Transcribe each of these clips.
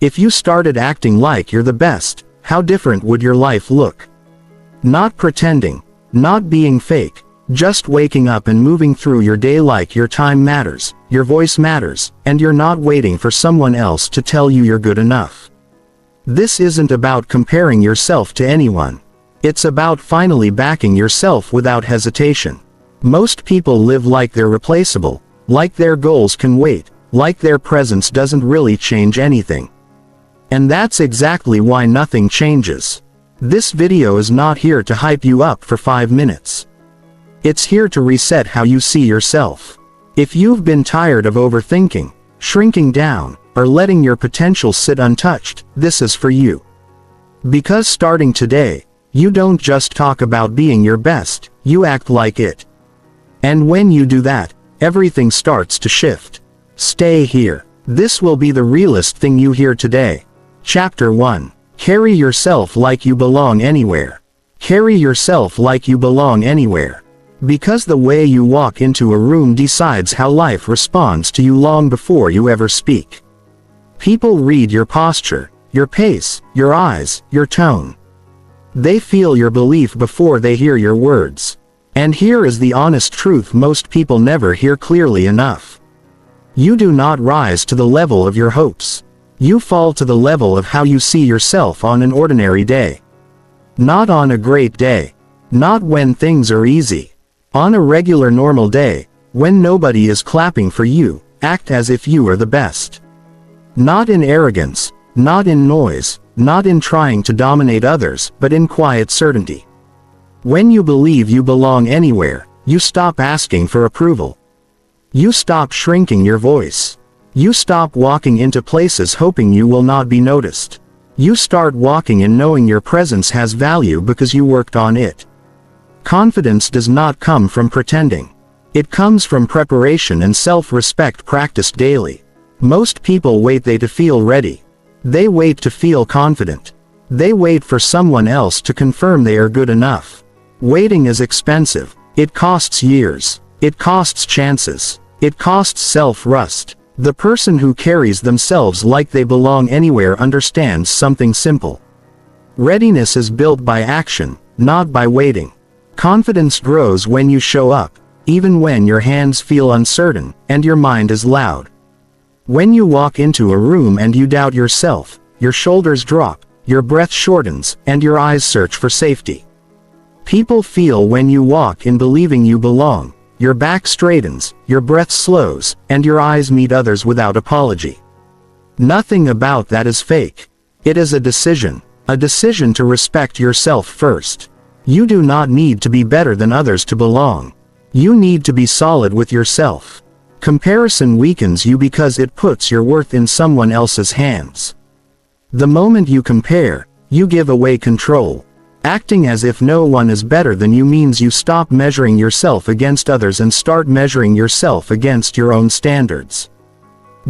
If you started acting like you're the best, how different would your life look? Not pretending, not being fake, just waking up and moving through your day like your time matters, your voice matters, and you're not waiting for someone else to tell you you're good enough. This isn't about comparing yourself to anyone. It's about finally backing yourself without hesitation. Most people live like they're replaceable, like their goals can wait, like their presence doesn't really change anything. And that's exactly why nothing changes. This video is not here to hype you up for 5 minutes. It's here to reset how you see yourself. If you've been tired of overthinking, shrinking down, or letting your potential sit untouched, this is for you. Because starting today, you don't just talk about being your best, you act like it. And when you do that, everything starts to shift. Stay here. This will be the realest thing you hear today. Chapter 1. Carry yourself like you belong anywhere. Carry yourself like you belong anywhere. Because the way you walk into a room decides how life responds to you long before you ever speak. People read your posture, your pace, your eyes, your tone. They feel your belief before they hear your words. And here is the honest truth most people never hear clearly enough. You do not rise to the level of your hopes. You fall to the level of how you see yourself on an ordinary day. Not on a great day. Not when things are easy. On a regular normal day, when nobody is clapping for you, act as if you are the best. Not in arrogance, not in noise, not in trying to dominate others, but in quiet certainty. When you believe you belong anywhere, you stop asking for approval. You stop shrinking your voice. You stop walking into places hoping you will not be noticed. You start walking in knowing your presence has value because you worked on it. Confidence does not come from pretending. It comes from preparation and self-respect practiced daily. Most people wait to feel ready. They wait to feel confident. They wait for someone else to confirm they are good enough. Waiting is expensive. It costs years. It costs chances. It costs self-trust. The person who carries themselves like they belong anywhere understands something simple. Readiness is built by action, not by waiting. Confidence grows when you show up, even when your hands feel uncertain, and your mind is loud. When you walk into a room and you doubt yourself, your shoulders drop, your breath shortens, and your eyes search for safety. People feel when you walk in believing you belong. Your back straightens, your breath slows, and your eyes meet others without apology. Nothing about that is fake. It is a decision to respect yourself first. You do not need to be better than others to belong. You need to be solid with yourself. Comparison weakens you because it puts your worth in someone else's hands. The moment you compare, you give away control. Acting as if no one is better than you means you stop measuring yourself against others and start measuring yourself against your own standards.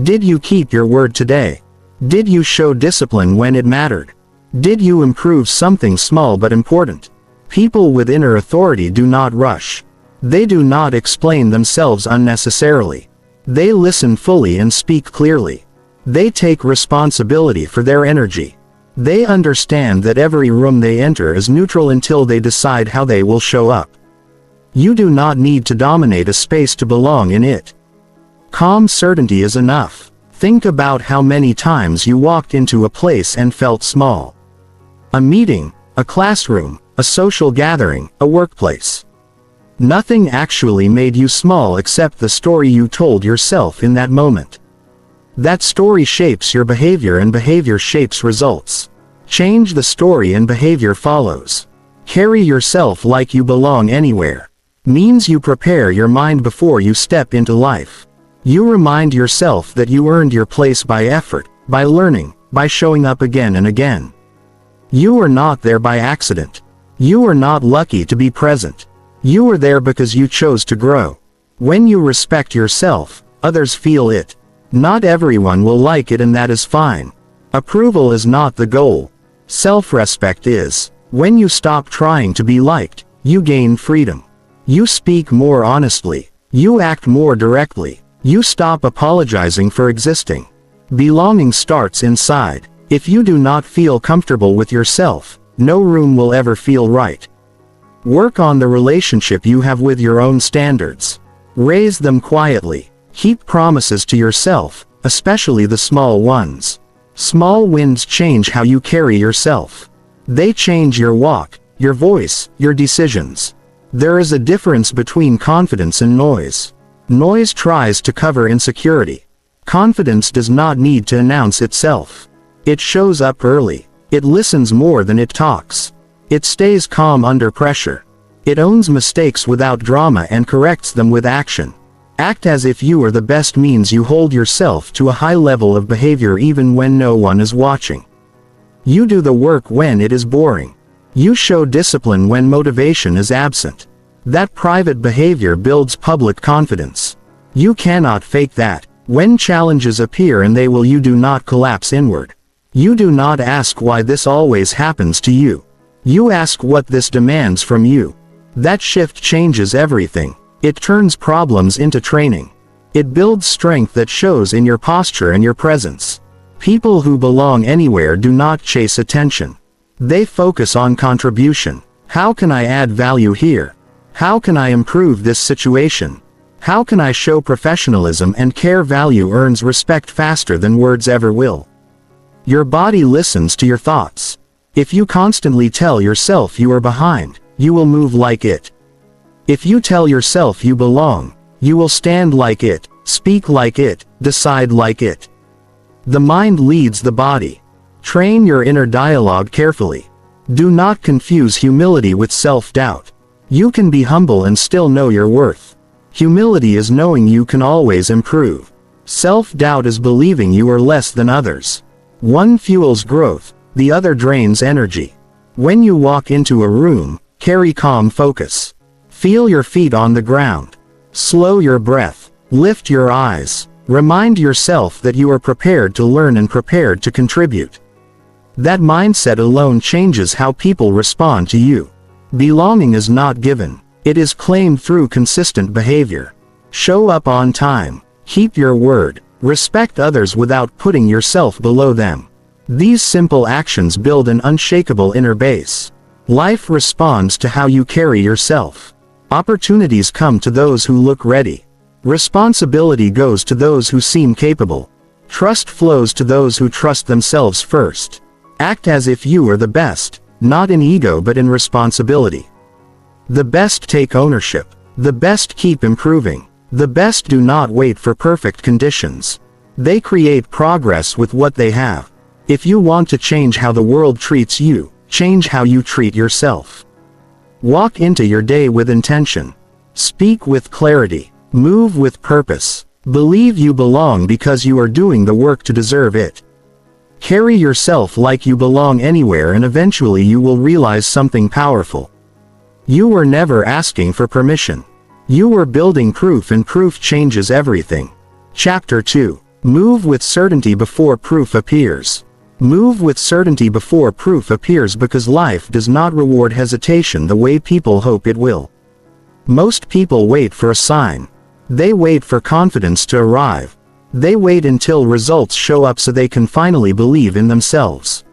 Did you keep your word today? Did you show discipline when it mattered? Did you improve something small but important? People with inner authority do not rush. They do not explain themselves unnecessarily. They listen fully and speak clearly. They take responsibility for their energy. They understand that every room they enter is neutral until they decide how they will show up. You do not need to dominate a space to belong in it. Calm certainty is enough. Think about how many times you walked into a place and felt small. A meeting, a classroom, a social gathering, a workplace. Nothing actually made you small except the story you told yourself in that moment. That story shapes your behavior and behavior shapes results. Change the story and behavior follows. Carry yourself like you belong anywhere. Means you prepare your mind before you step into life. You remind yourself that you earned your place by effort, by learning, by showing up again and again. You are not there by accident. You are not lucky to be present. You are there because you chose to grow. When you respect yourself, others feel it. Not everyone will like it, and that is fine. Approval is not the goal. Self-respect is. When you stop trying to be liked, you gain freedom. You speak more honestly. You act more directly. You stop apologizing for existing. Belonging starts inside. If you do not feel comfortable with yourself, no room will ever feel right. Work on the relationship you have with your own standards. Raise them quietly. Keep promises to yourself, especially the small ones. Small wins change how you carry yourself. They change your walk, your voice, your decisions. There is a difference between confidence and noise. Noise tries to cover insecurity. Confidence does not need to announce itself. It shows up early. It listens more than it talks. It stays calm under pressure. It owns mistakes without drama and corrects them with action. Act as if you are the best means you hold yourself to a high level of behavior even when no one is watching. You do the work when it is boring. You show discipline when motivation is absent. That private behavior builds public confidence. You cannot fake that. When challenges appear and they will, you do not collapse inward. You do not ask why this always happens to you. You ask what this demands from you. That shift changes everything. It turns problems into training. It builds strength that shows in your posture and your presence. People who belong anywhere do not chase attention. They focus on contribution. How can I add value here? How can I improve this situation? How can I show professionalism and care? Value earns respect faster than words ever will. Your body listens to your thoughts. If you constantly tell yourself you are behind, you will move like it. If you tell yourself you belong, you will stand like it, speak like it, decide like it. The mind leads the body. Train your inner dialogue carefully. Do not confuse humility with self-doubt. You can be humble and still know your worth. Humility is knowing you can always improve. Self-doubt is believing you are less than others. One fuels growth, the other drains energy. When you walk into a room, carry calm focus. Feel your feet on the ground. Slow your breath. Lift your eyes. Remind yourself that you are prepared to learn and prepared to contribute. That mindset alone changes how people respond to you. Belonging is not given. It is claimed through consistent behavior. Show up on time. Keep your word. Respect others without putting yourself below them. These simple actions build an unshakable inner base. Life responds to how you carry yourself. Opportunities come to those who look ready. Responsibility goes to those who seem capable. Trust flows to those who trust themselves first. Act as if you are the best, not in ego but in responsibility. The best take ownership. The best keep improving. The best do not wait for perfect conditions. They create progress with what they have. If you want to change how the world treats you, change how you treat yourself. Walk into your day with intention. Speak with clarity. Move with purpose. Believe you belong because you are doing the work to deserve it. Carry yourself like you belong anywhere and eventually you will realize something powerful. You were never asking for permission. You were building proof and proof changes everything. Chapter 2. Move with certainty before proof appears. Move with certainty before proof appears because life does not reward hesitation the way people hope it will. Most people wait for a sign. They wait for confidence to arrive. They wait until results show up so they can finally believe in themselves.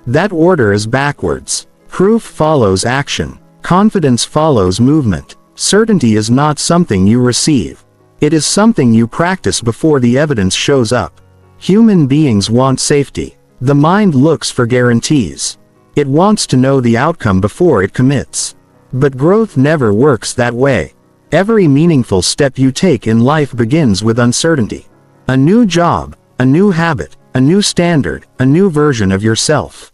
That order is backwards. Proof follows action. Confidence follows movement. Certainty is not something you receive. It is something you practice before the evidence shows up. Human beings want safety. The mind looks for guarantees. It wants to know the outcome before it commits. But growth never works that way. Every meaningful step you take in life begins with uncertainty. A new job, a new habit, a new standard, a new version of yourself.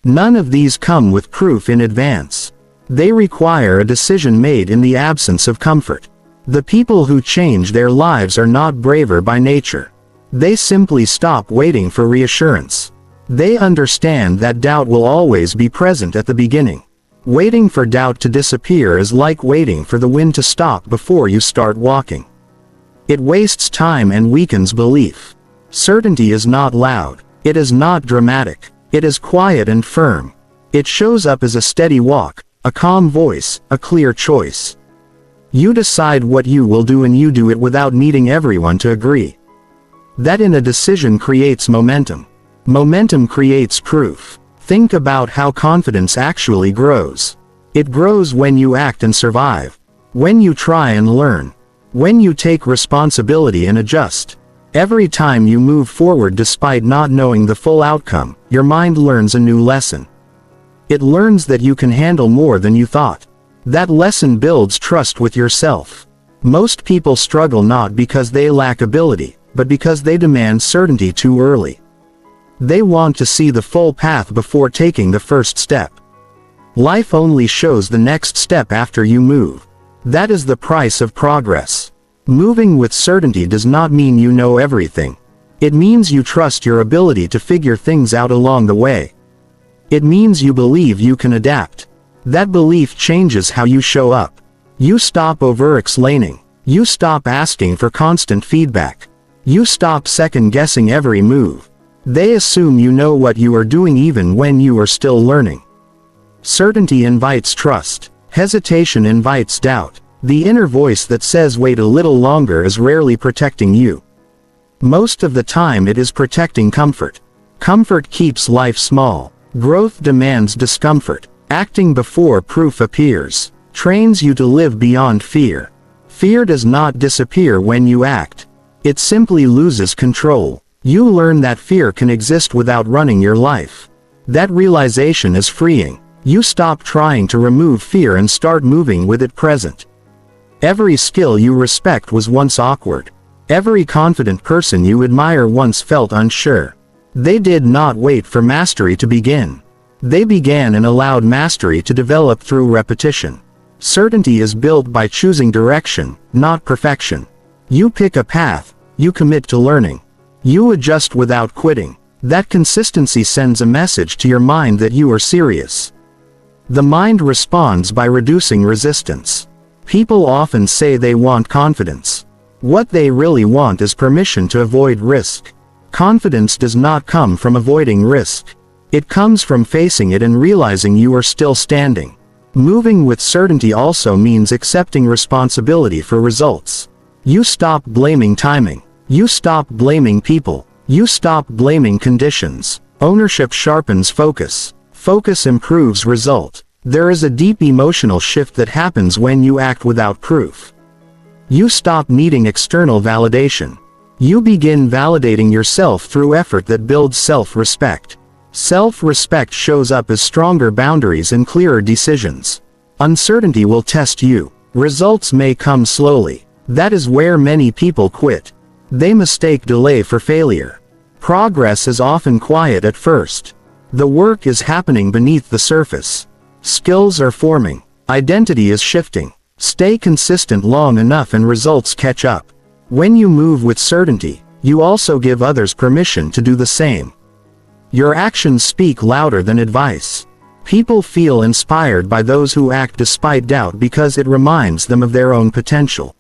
None of these come with proof in advance. They require a decision made in the absence of comfort. The people who change their lives are not braver by nature. They simply stop waiting for reassurance. They understand that doubt will always be present at the beginning. Waiting for doubt to disappear is like waiting for the wind to stop before you start walking. It wastes time and weakens belief. Certainty is not loud. It is not dramatic. It is quiet and firm. It shows up as a steady walk, a calm voice, a clear choice. You decide what you will do and you do it without needing everyone to agree. That in a decision creates momentum. Momentum creates proof. Think about how confidence actually grows. It grows when you act and survive. When you try and learn. When you take responsibility and adjust. Every time you move forward despite not knowing the full outcome, your mind learns a new lesson. It learns that you can handle more than you thought. That lesson builds trust with yourself. Most people struggle not because they lack ability, but because they demand certainty too early. They want to see the full path before taking the first step. Life only shows the next step after you move. That is the price of progress. Moving with certainty does not mean you know everything. It means you trust your ability to figure things out along the way. It means you believe you can adapt. That belief changes how you show up. You stop over-explaining. You stop asking for constant feedback. You stop second-guessing every move. They assume you know what you are doing even when you are still learning. Certainty invites trust. Hesitation invites doubt. The inner voice that says wait a little longer is rarely protecting you. Most of the time it is protecting comfort. Comfort keeps life small. Growth demands discomfort. Acting before proof appears trains you to live beyond fear. Fear does not disappear when you act. It simply loses control. You learn that fear can exist without running your life. That realization is freeing. You stop trying to remove fear and start moving with it present. Every skill you respect was once awkward. Every confident person you admire once felt unsure. They did not wait for mastery to begin. They began and allowed mastery to develop through repetition. Certainty is built by choosing direction, not perfection. You pick a path, you commit to learning. You adjust without quitting. That consistency sends a message to your mind that you are serious. The mind responds by reducing resistance. People often say they want confidence. What they really want is permission to avoid risk. Confidence does not come from avoiding risk. It comes from facing it and realizing you are still standing. Moving with certainty also means accepting responsibility for results. You stop blaming timing. You stop blaming people. You stop blaming conditions. Ownership sharpens focus. Focus improves result. There is a deep emotional shift that happens when you act without proof. You stop needing external validation. You begin validating yourself through effort that builds self-respect. Self-respect shows up as stronger boundaries and clearer decisions. Uncertainty will test you. Results may come slowly. That is where many people quit. They mistake delay for failure. Progress is often quiet at first. The work is happening beneath the surface. Skills are forming. Identity is shifting. Stay consistent long enough and results catch up. When you move with certainty, you also give others permission to do the same. Your actions speak louder than advice. People feel inspired by those who act despite doubt because it reminds them of their own potential.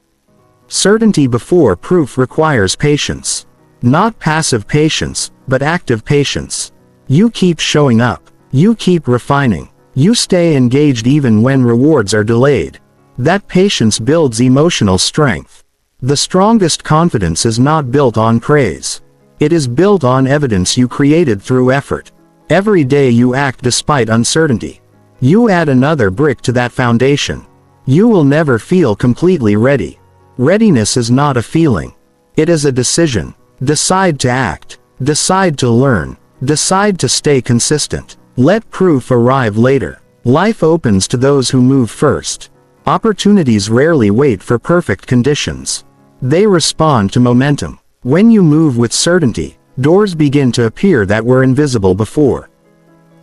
Certainty before proof requires patience. Not passive patience, but active patience. You keep showing up. You keep refining. You stay engaged even when rewards are delayed. That patience builds emotional strength. The strongest confidence is not built on praise. It is built on evidence you created through effort. Every day you act despite uncertainty. You add another brick to that foundation. You will never feel completely ready. Readiness is not a feeling. It is a decision. Decide to act. Decide to learn. Decide to stay consistent. Let proof arrive later. Life opens to those who move first. Opportunities rarely wait for perfect conditions. They respond to momentum. When you move with certainty, doors begin to appear that were invisible before.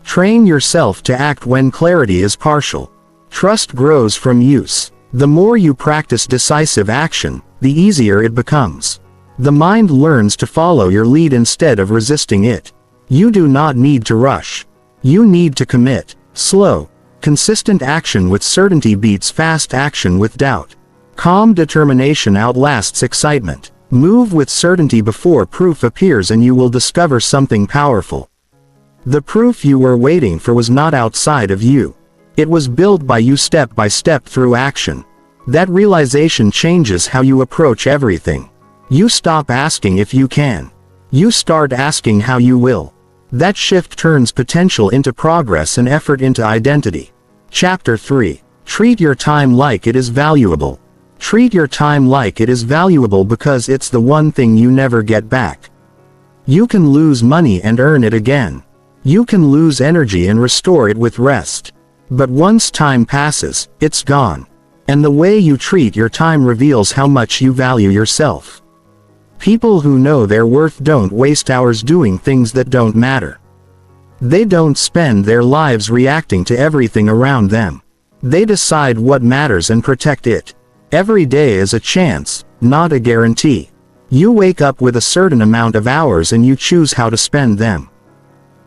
Train yourself to act when clarity is partial. Trust grows from use. The more you practice decisive action, the easier it becomes. The mind learns to follow your lead instead of resisting it. You do not need to rush. You need to commit. Slow, consistent action with certainty beats fast action with doubt. Calm determination outlasts excitement. Move with certainty before proof appears and you will discover something powerful. The proof you were waiting for was not outside of you. It was built by you step by step through action. That realization changes how you approach everything. You stop asking if you can. You start asking how you will. That shift turns potential into progress and effort into identity. Chapter 3. Treat your time like it is valuable. Treat your time like it is valuable because it's the one thing you never get back. You can lose money and earn it again. You can lose energy and restore it with rest. But once time passes, it's gone. And the way you treat your time reveals how much you value yourself. People who know their worth don't waste hours doing things that don't matter. They don't spend their lives reacting to everything around them. They decide what matters and protect it. Every day is a chance, not a guarantee. You wake up with a certain amount of hours and you choose how to spend them.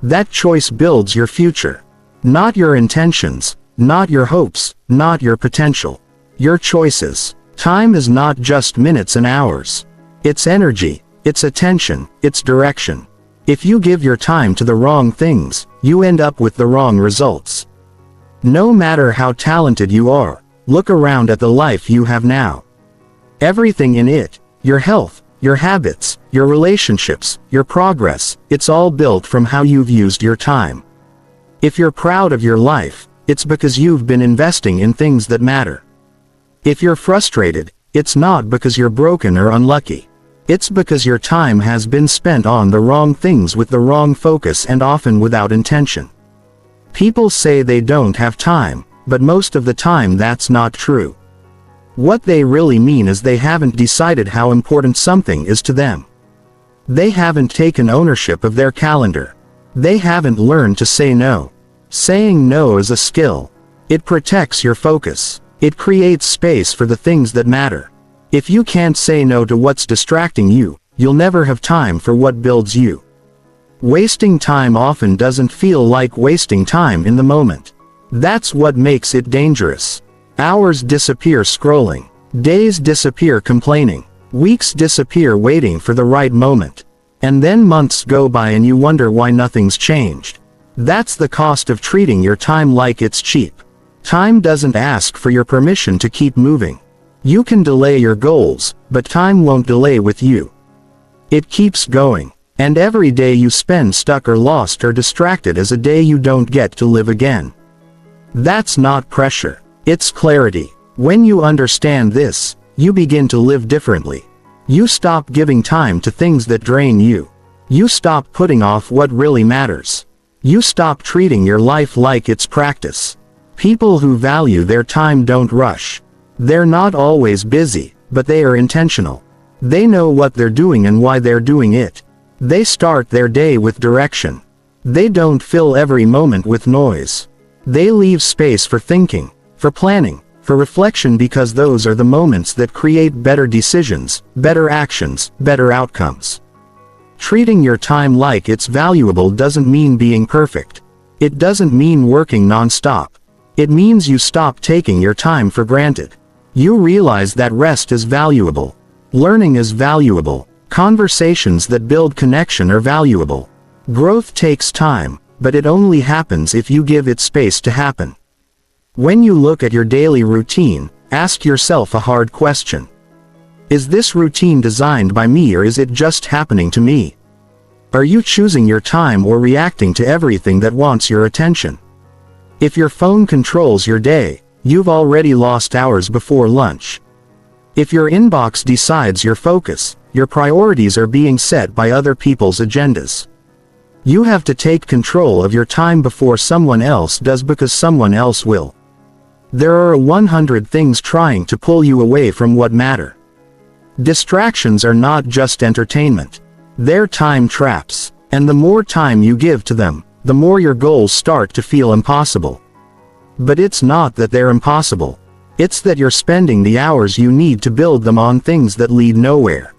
That choice builds your future. Not your intentions, not your hopes, not your potential. Your choices. Time is not just minutes and hours. It's energy, it's attention, it's direction. If you give your time to the wrong things, you end up with the wrong results. No matter how talented you are, look around at the life you have now. Everything in it, your health, your habits, your relationships, your progress, it's all built from how you've used your time. If you're proud of your life, it's because you've been investing in things that matter. If you're frustrated, it's not because you're broken or unlucky. It's because your time has been spent on the wrong things with the wrong focus and often without intention. People say they don't have time, but most of the time that's not true. What they really mean is they haven't decided how important something is to them. They haven't taken ownership of their calendar. They haven't learned to say no. Saying no is a skill. It protects your focus. It creates space for the things that matter. If you can't say no to what's distracting you, you'll never have time for what builds you. Wasting time often doesn't feel like wasting time in the moment. That's what makes it dangerous. Hours disappear scrolling. Days disappear complaining. Weeks disappear waiting for the right moment. And then months go by and you wonder why nothing's changed. That's the cost of treating your time like it's cheap. Time doesn't ask for your permission to keep moving. You can delay your goals, but time won't delay with you. It keeps going, and every day you spend stuck or lost or distracted is a day you don't get to live again. That's not pressure, it's clarity. When you understand this, you begin to live differently. You stop giving time to things that drain you. You stop putting off what really matters. You stop treating your life like it's practice. People who value their time don't rush. They're not always busy, but they are intentional. They know what they're doing and why they're doing it. They start their day with direction. They don't fill every moment with noise. They leave space for thinking, for planning, for reflection because those are the moments that create better decisions, better actions, better outcomes. Treating your time like it's valuable doesn't mean being perfect. It doesn't mean working non-stop. It means you stop taking your time for granted. You realize that rest is valuable. Learning is valuable. Conversations that build connection are valuable. Growth takes time, but it only happens if you give it space to happen. When you look at your daily routine, ask yourself a hard question. Is this routine designed by me or is it just happening to me? Are you choosing your time or reacting to everything that wants your attention? If your phone controls your day, you've already lost hours before lunch. If your inbox decides your focus, your priorities are being set by other people's agendas. You have to take control of your time before someone else does because someone else will. There are 100 things trying to pull you away from what matter. Distractions are not just entertainment. They're time traps, and the more time you give to them, the more your goals start to feel impossible. But it's not that they're impossible. It's that you're spending the hours you need to build them on things that lead nowhere.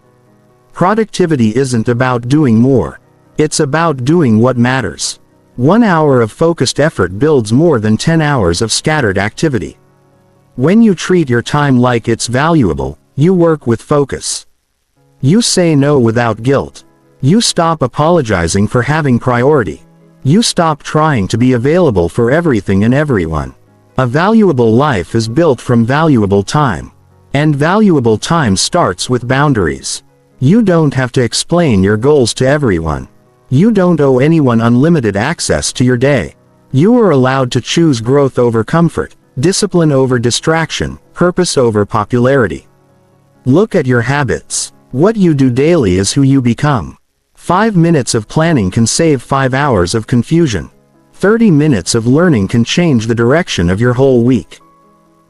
Productivity isn't about doing more. It's about doing what matters. 1 hour of focused effort builds more than 10 hours of scattered activity. When you treat your time like it's valuable, you work with focus. You say no without guilt. You stop apologizing for having priority. You stop trying to be available for everything and everyone. A valuable life is built from valuable time. And valuable time starts with boundaries. You don't have to explain your goals to everyone. You don't owe anyone unlimited access to your day. You are allowed to choose growth over comfort, discipline over distraction, purpose over popularity. Look at your habits. What you do daily is who you become. 5 minutes of planning can save 5 hours of confusion. 30 minutes of learning can change the direction of your whole week.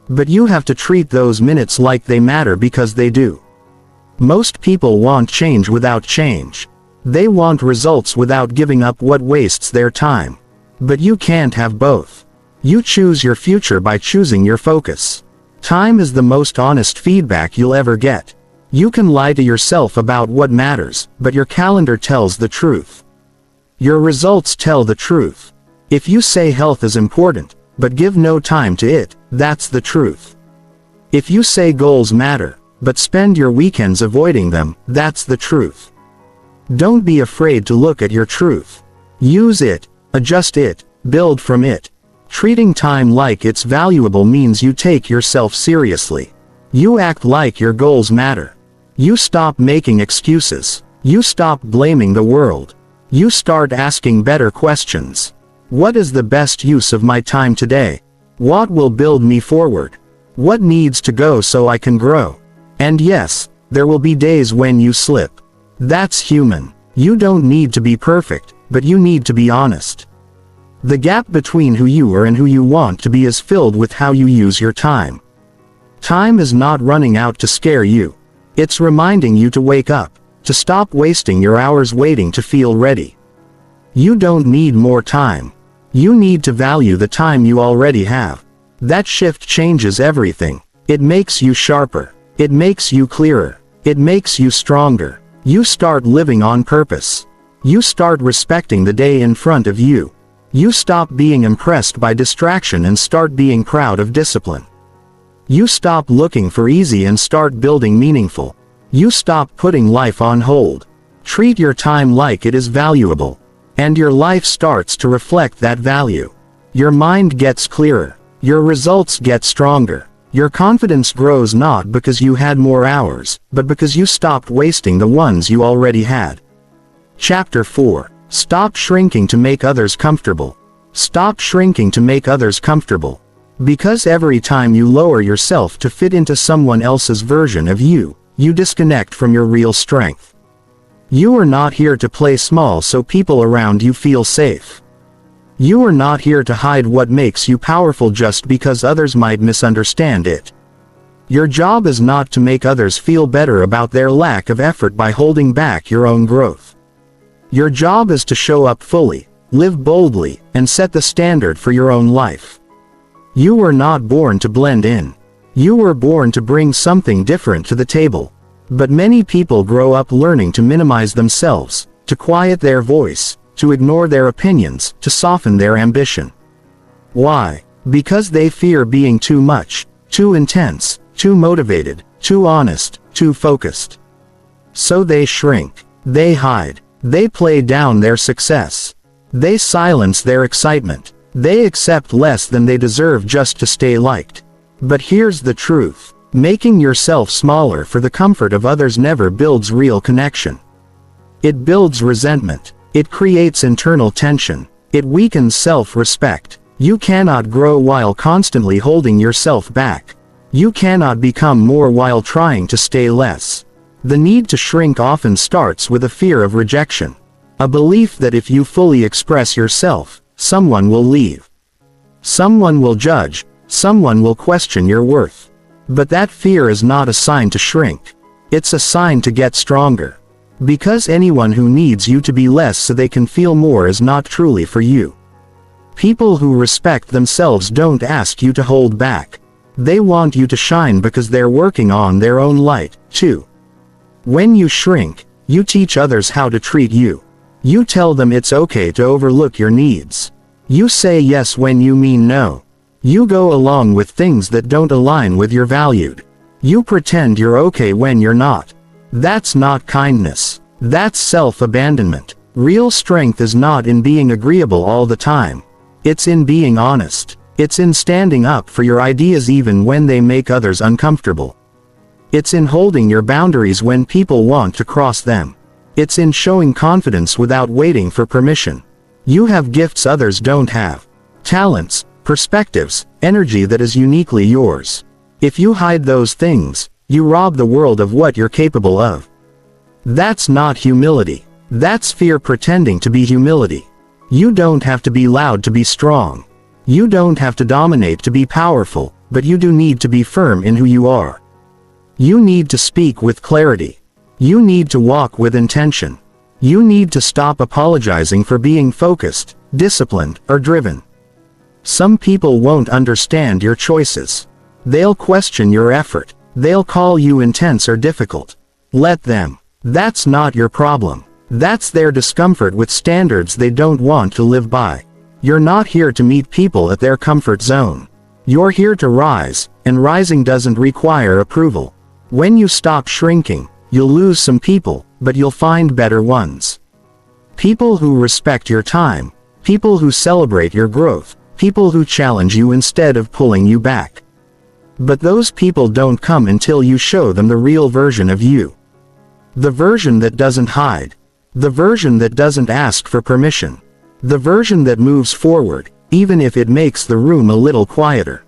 But you have to treat those minutes like they matter, because they do. Most people want change without change. They want results without giving up what wastes their time. But you can't have both. You choose your future by choosing your focus. Time is the most honest feedback you'll ever get. You can lie to yourself about what matters, but your calendar tells the truth. Your results tell the truth. If you say health is important, but give no time to it, that's the truth. If you say goals matter, but spend your weekends avoiding them, that's the truth. Don't be afraid to look at your truth. Use it, adjust it, build from it. Treating time like it's valuable means you take yourself seriously. You act like your goals matter. You stop making excuses. You stop blaming the world. You start asking better questions. What is the best use of my time today? What will build me forward? What needs to go so I can grow? And yes, there will be days when you slip. That's human. You don't need to be perfect, but you need to be honest. The gap between who you are and who you want to be is filled with how you use your time. Time is not running out to scare you. It's reminding you to wake up, to stop wasting your hours waiting to feel ready. You don't need more time. You need to value the time you already have. That shift changes everything. It makes you sharper. It makes you clearer. It makes you stronger. You start living on purpose. You start respecting the day in front of you. You stop being impressed by distraction and start being proud of discipline. You stop looking for easy and start building meaningful. You stop putting life on hold. Treat your time like it is valuable. And your life starts to reflect that value. Your mind gets clearer. Your results get stronger. Your confidence grows not because you had more hours, but because you stopped wasting the ones you already had. Chapter 4. Stop shrinking to make others comfortable. Stop shrinking to make others comfortable. Because every time you lower yourself to fit into someone else's version of you, you disconnect from your real strength. You are not here to play small so people around you feel safe. You are not here to hide what makes you powerful just because others might misunderstand it. Your job is not to make others feel better about their lack of effort by holding back your own growth. Your job is to show up fully, live boldly, and set the standard for your own life. You were not born to blend in. You were born to bring something different to the table. But many people grow up learning to minimize themselves, to quiet their voice, to ignore their opinions, to soften their ambition. Why? Because they fear being too much, too intense, too motivated, too honest, too focused. So they shrink. They hide. They play down their success. They silence their excitement. They accept less than they deserve just to stay liked. But here's the truth. Making yourself smaller for the comfort of others never builds real connection. It builds resentment. It creates internal tension. It weakens self-respect. You cannot grow while constantly holding yourself back. You cannot become more while trying to stay less. The need to shrink often starts with a fear of rejection. A belief that if you fully express yourself, someone will leave. Someone will judge. Someone will question your worth. But that fear is not a sign to shrink. It's a sign to get stronger. Because anyone who needs you to be less so they can feel more is not truly for you. People who respect themselves don't ask you to hold back. They want you to shine because they're working on their own light, too. When you shrink, you teach others how to treat you. You tell them it's okay to overlook your needs. You say yes when you mean no. You go along with things that don't align with your values. You pretend you're okay when you're not. That's not kindness. That's self-abandonment. Real strength is not in being agreeable all the time. It's in being honest. It's in standing up for your ideas even when they make others uncomfortable. It's in holding your boundaries when people want to cross them. It's in showing confidence without waiting for permission. You have gifts others don't have. Talents, perspectives, energy that is uniquely yours. If you hide those things, you rob the world of what you're capable of. That's not humility. That's fear pretending to be humility. You don't have to be loud to be strong. You don't have to dominate to be powerful, but you do need to be firm in who you are. You need to speak with clarity. You need to walk with intention. You need to stop apologizing for being focused, disciplined, or driven. Some people won't understand your choices. They'll question your effort. They'll call you intense or difficult. Let them. That's not your problem. That's their discomfort with standards they don't want to live by. You're not here to meet people at their comfort zone. You're here to rise, and rising doesn't require approval. When you stop shrinking, you'll lose some people, but you'll find better ones. People who respect your time, people who celebrate your growth, people who challenge you instead of pulling you back. But those people don't come until you show them the real version of you. The version that doesn't hide. The version that doesn't ask for permission. The version that moves forward, even if it makes the room a little quieter.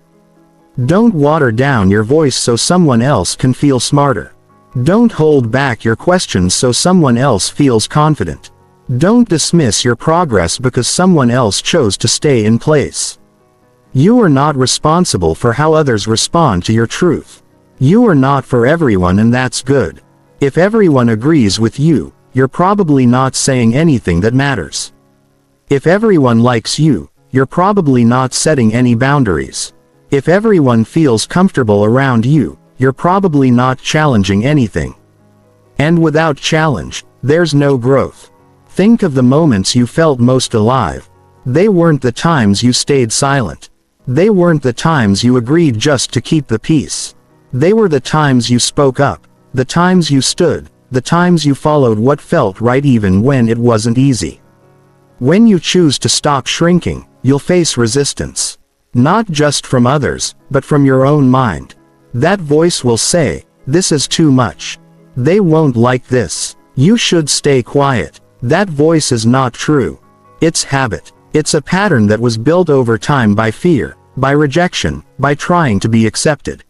Don't water down your voice so someone else can feel smarter. Don't hold back your questions so someone else feels confident. Don't dismiss your progress because someone else chose to stay in place. You are not responsible for how others respond to your truth. You are not for everyone, and that's good. If everyone agrees with you, you're probably not saying anything that matters. If everyone likes you, you're probably not setting any boundaries. If everyone feels comfortable around you, you're probably not challenging anything. And without challenge, there's no growth. Think of the moments you felt most alive. They weren't the times you stayed silent. They weren't the times you agreed just to keep the peace. They were the times you spoke up, the times you stood, the times you followed what felt right even when it wasn't easy. When you choose to stop shrinking, you'll face resistance. Not just from others, but from your own mind. That voice will say, "This is too much. They won't like this. You should stay quiet." That voice is not true. It's habit. It's a pattern that was built over time by fear, by rejection, by trying to be accepted.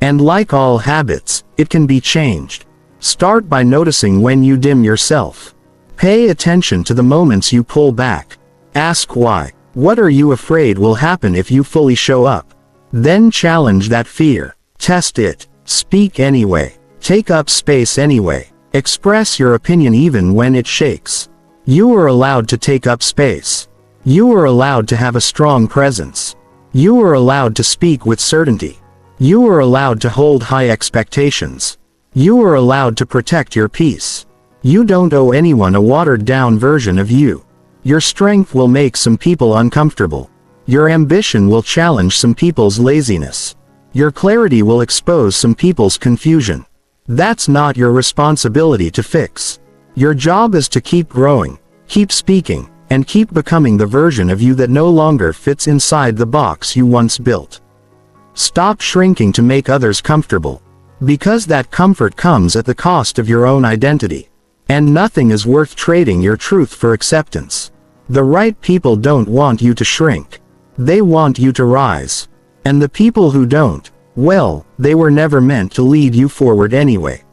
And like all habits, it can be changed. Start by noticing when you dim yourself. Pay attention to the moments you pull back. Ask why. What are you afraid will happen if you fully show up? Then challenge that fear. Test it. Speak anyway. Take up space anyway. Express your opinion even when it shakes. You are allowed to take up space. You are allowed to have a strong presence. You are allowed to speak with certainty. You are allowed to hold high expectations. You are allowed to protect your peace. You don't owe anyone a watered-down version of you. Your strength will make some people uncomfortable. Your ambition will challenge some people's laziness. Your clarity will expose some people's confusion. That's not your responsibility to fix. Your job is to keep growing, keep speaking, and keep becoming the version of you that no longer fits inside the box you once built. Stop shrinking to make others comfortable. Because that comfort comes at the cost of your own identity. And nothing is worth trading your truth for acceptance. The right people don't want you to shrink. They want you to rise. And the people who don't, well, they were never meant to lead you forward anyway.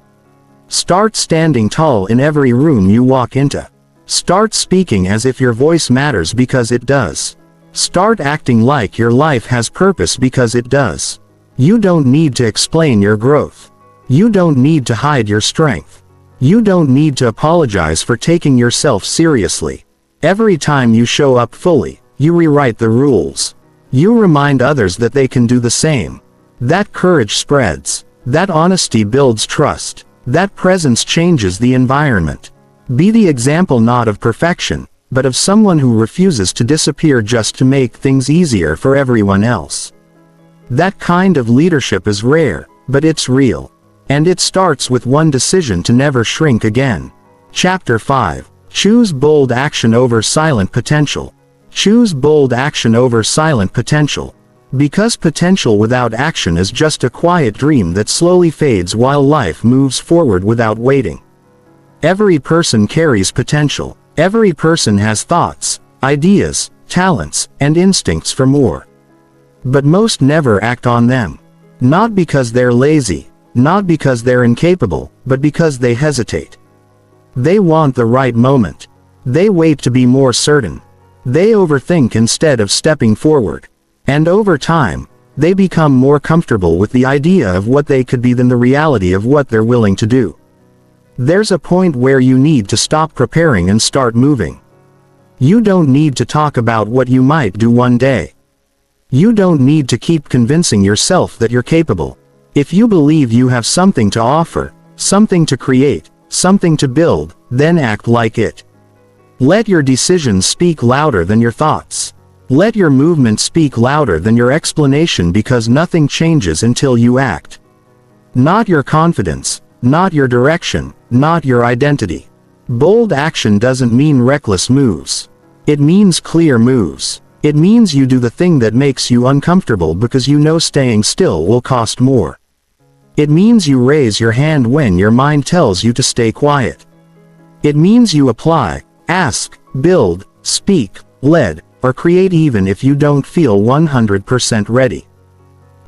Start standing tall in every room you walk into. Start speaking as if your voice matters because it does. Start acting like your life has purpose because it does. You don't need to explain your growth. You don't need to hide your strength. You don't need to apologize for taking yourself seriously. Every time you show up fully, you rewrite the rules. You remind others that they can do the same. That courage spreads. That honesty builds trust. That presence changes the environment. Be the example not of perfection, but of someone who refuses to disappear just to make things easier for everyone else. That kind of leadership is rare, but it's real. And it starts with one decision to never shrink again. Chapter 5. Choose bold action over silent potential. Choose bold action over silent potential. Because potential without action is just a quiet dream that slowly fades while life moves forward without waiting. Every person carries potential. Every person has thoughts, ideas, talents, and instincts for more. But most never act on them. Not because they're lazy, not because they're incapable, but because they hesitate. They want the right moment. They wait to be more certain. They overthink instead of stepping forward. And over time, they become more comfortable with the idea of what they could be than the reality of what they're willing to do. There's a point where you need to stop preparing and start moving. You don't need to talk about what you might do one day. You don't need to keep convincing yourself that you're capable. If you believe you have something to offer, something to create, something to build, then act like it. Let your decisions speak louder than your thoughts. Let your movement speak louder than your explanation, because nothing changes until you act. Not your confidence, not your direction, not your identity. Bold action doesn't mean reckless moves. It means clear moves. It means you do the thing that makes you uncomfortable because you know staying still will cost more. It means you raise your hand when your mind tells you to stay quiet. It means you apply, ask, build, speak, lead, or create even if you don't feel 100% ready.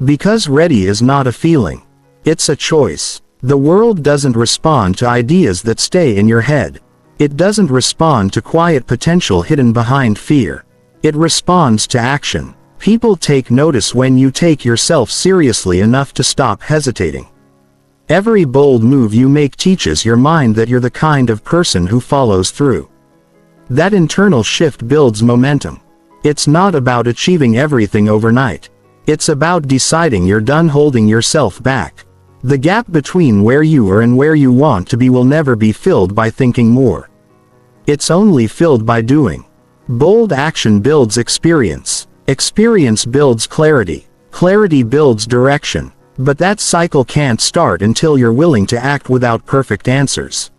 Because ready is not a feeling. It's a choice. The world doesn't respond to ideas that stay in your head. It doesn't respond to quiet potential hidden behind fear. It responds to action. People take notice when you take yourself seriously enough to stop hesitating. Every bold move you make teaches your mind that you're the kind of person who follows through. That internal shift builds momentum. It's not about achieving everything overnight. It's about deciding you're done holding yourself back. The gap between where you are and where you want to be will never be filled by thinking more. It's only filled by doing. Bold action builds experience. Experience builds clarity. Clarity builds direction. But that cycle can't start until you're willing to act without perfect answers.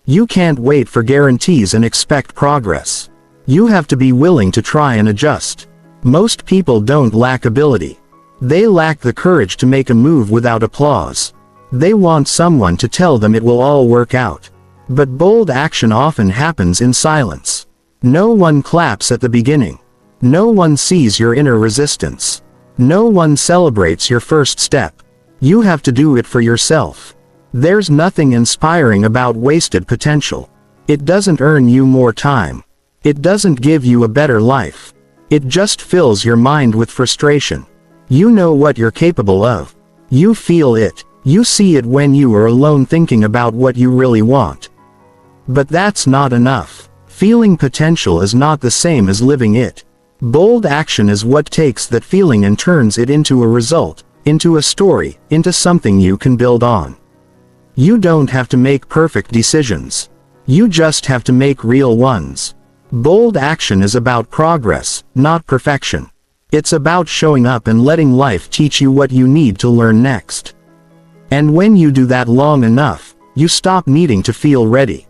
You can't wait for guarantees and expect progress. You have to be willing to try and adjust. Most people don't lack ability. They lack the courage to make a move without applause. They want someone to tell them it will all work out. But bold action often happens in silence. No one claps at the beginning. No one sees your inner resistance. No one celebrates your first step. You have to do it for yourself. There's nothing inspiring about wasted potential. It doesn't earn you more time. It doesn't give you a better life. It just fills your mind with frustration. You know what you're capable of. You feel it. You see it when you are alone thinking about what you really want. But that's not enough. Feeling potential is not the same as living it. Bold action is what takes that feeling and turns it into a result, into a story, into something you can build on. You don't have to make perfect decisions. You just have to make real ones. Bold action is about progress, not perfection. It's about showing up and letting life teach you what you need to learn next. And when you do that long enough, you stop needing to feel ready.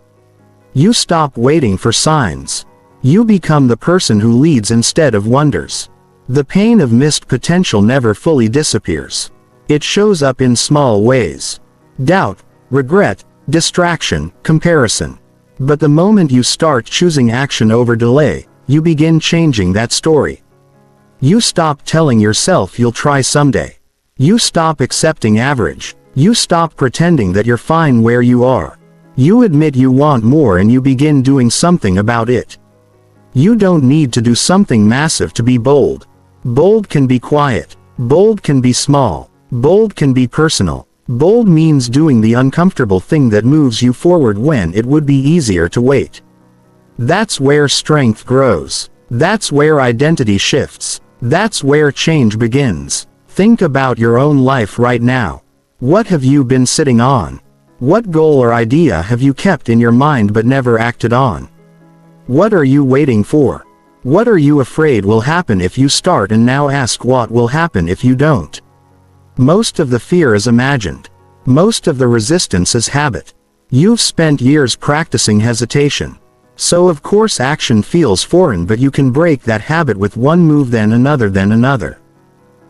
You stop waiting for signs. You become the person who leads instead of wonders. The pain of missed potential never fully disappears. It shows up in small ways. Doubt, regret, distraction, comparison. But the moment you start choosing action over delay, you begin changing that story. You stop telling yourself you'll try someday. You stop accepting average. You stop pretending that you're fine where you are. You admit you want more and you begin doing something about it. You don't need to do something massive to be bold. Bold can be quiet. Bold can be small. Bold can be personal. Bold means doing the uncomfortable thing that moves you forward when it would be easier to wait. That's where strength grows. That's where identity shifts. That's where change begins. Think about your own life right now. What have you been sitting on? What goal or idea have you kept in your mind but never acted on? What are you waiting for? What are you afraid will happen if you start, and now ask what will happen if you don't? Most of the fear is imagined. Most of the resistance is habit. You've spent years practicing hesitation. So of course action feels foreign, but you can break that habit with one move, then another, then another.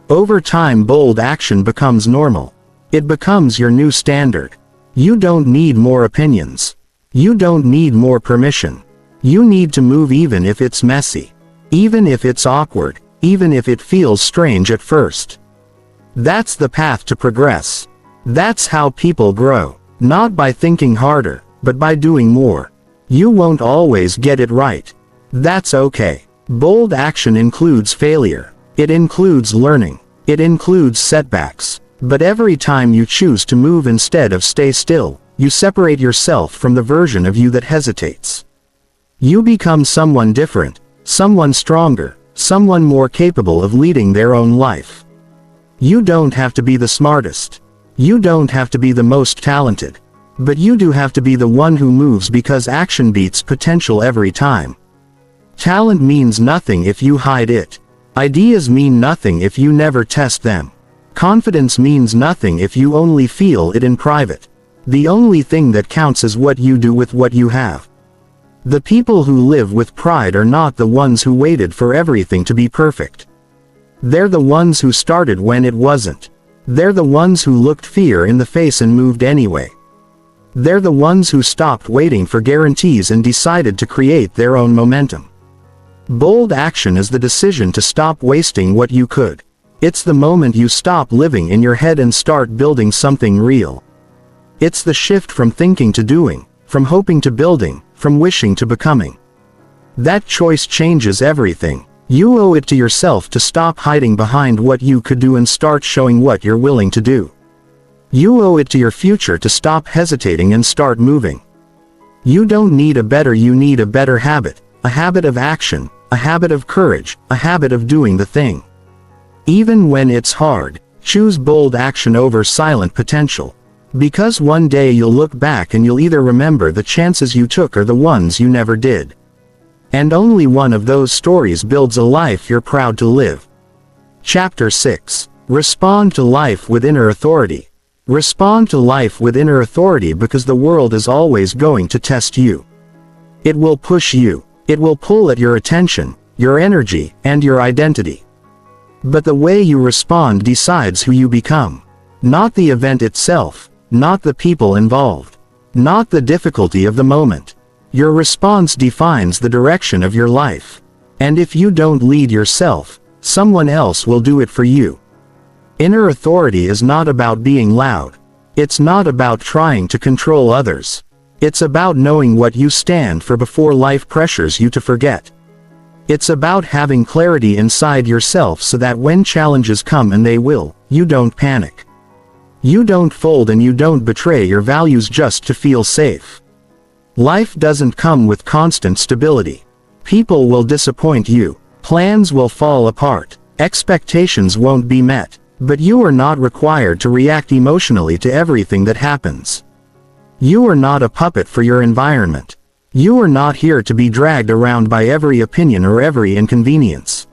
Over time, bold action becomes normal. It becomes your new standard. You don't need more opinions. You don't need more permission. You need to move even if it's messy. Even if it's awkward. Even if it feels strange at first. That's the path to progress. That's how people grow. Not by thinking harder, but by doing more. You won't always get it right. That's okay. Bold action includes failure. It includes learning. It includes setbacks. But every time you choose to move instead of stay still, you separate yourself from the version of you that hesitates. You become someone different, someone stronger, someone more capable of leading their own life. You don't have to be the smartest. You don't have to be the most talented. But you do have to be the one who moves, because action beats potential every time. Talent means nothing if you hide it. Ideas mean nothing if you never test them. Confidence means nothing if you only feel it in private. The only thing that counts is what you do with what you have. The people who live with pride are not the ones who waited for everything to be perfect. They're the ones who started when it wasn't. They're the ones who looked fear in the face and moved anyway. They're the ones who stopped waiting for guarantees and decided to create their own momentum. Bold action is the decision to stop wasting what you could. It's the moment you stop living in your head and start building something real. It's the shift from thinking to doing, from hoping to building, from wishing to becoming. That choice changes everything. You owe it to yourself to stop hiding behind what you could do and start showing what you're willing to do. You owe it to your future to stop hesitating and start moving. You don't need a better, you need a better habit, a habit of action, a habit of courage, a habit of doing the thing. Even when it's hard, choose bold action over silent potential. Because one day you'll look back and you'll either remember the chances you took or the ones you never did. And only one of those stories builds a life you're proud to live. Chapter 6. Respond to life with inner authority. Respond to life with inner authority, because the world is always going to test you. It will push you. It will pull at your attention, your energy, and your identity. But the way you respond decides who you become. Not the event itself, not the people involved, not the difficulty of the moment. Your response defines the direction of your life. And if you don't lead yourself, someone else will do it for you. Inner authority is not about being loud. It's not about trying to control others. It's about knowing what you stand for before life pressures you to forget. It's about having clarity inside yourself so that when challenges come, and they will, you don't panic. You don't fold and you don't betray your values just to feel safe. Life doesn't come with constant stability. People will disappoint you. Plans will fall apart. Expectations won't be met. But you are not required to react emotionally to everything that happens. You are not a puppet for your environment. You are not here to be dragged around by every opinion or every inconvenience.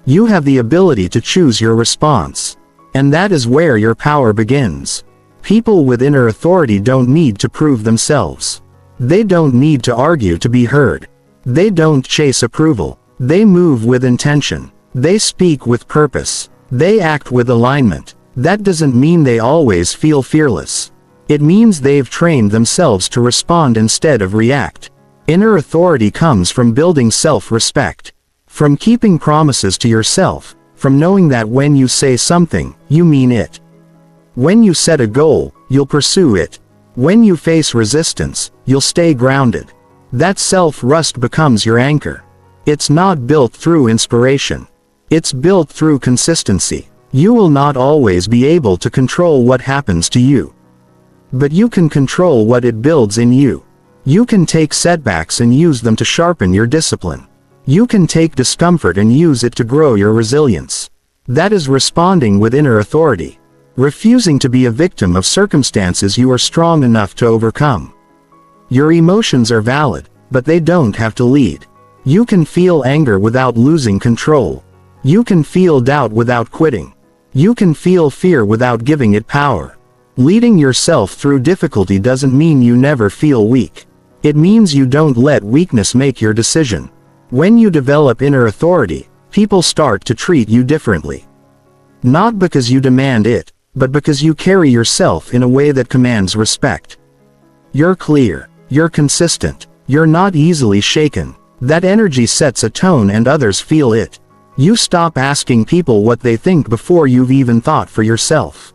You have the ability to choose your response. And that is where your power begins. People with inner authority don't need to prove themselves. They don't need to argue to be heard. They don't chase approval. They move with intention. They speak with purpose. They act with alignment. That doesn't mean they always feel fearless. It means they've trained themselves to respond instead of react. Inner authority comes from building self-respect, from keeping promises to yourself, from knowing that when you say something, you mean it. When you set a goal, you'll pursue it. When you face resistance, you'll stay grounded. That self-trust becomes your anchor. It's not built through inspiration. It's built through consistency. You will not always be able to control what happens to you. But you can control what it builds in you. You can take setbacks and use them to sharpen your discipline. You can take discomfort and use it to grow your resilience. That is responding with inner authority. Refusing to be a victim of circumstances you are strong enough to overcome. Your emotions are valid, but they don't have to lead. You can feel anger without losing control. You can feel doubt without quitting. You can feel fear without giving it power. Leading yourself through difficulty doesn't mean you never feel weak. It means you don't let weakness make your decision. When you develop inner authority, people start to treat you differently. Not because you demand it, but because you carry yourself in a way that commands respect. You're clear, you're consistent, you're not easily shaken. That energy sets a tone and others feel it. You stop asking people what they think before you've even thought for yourself.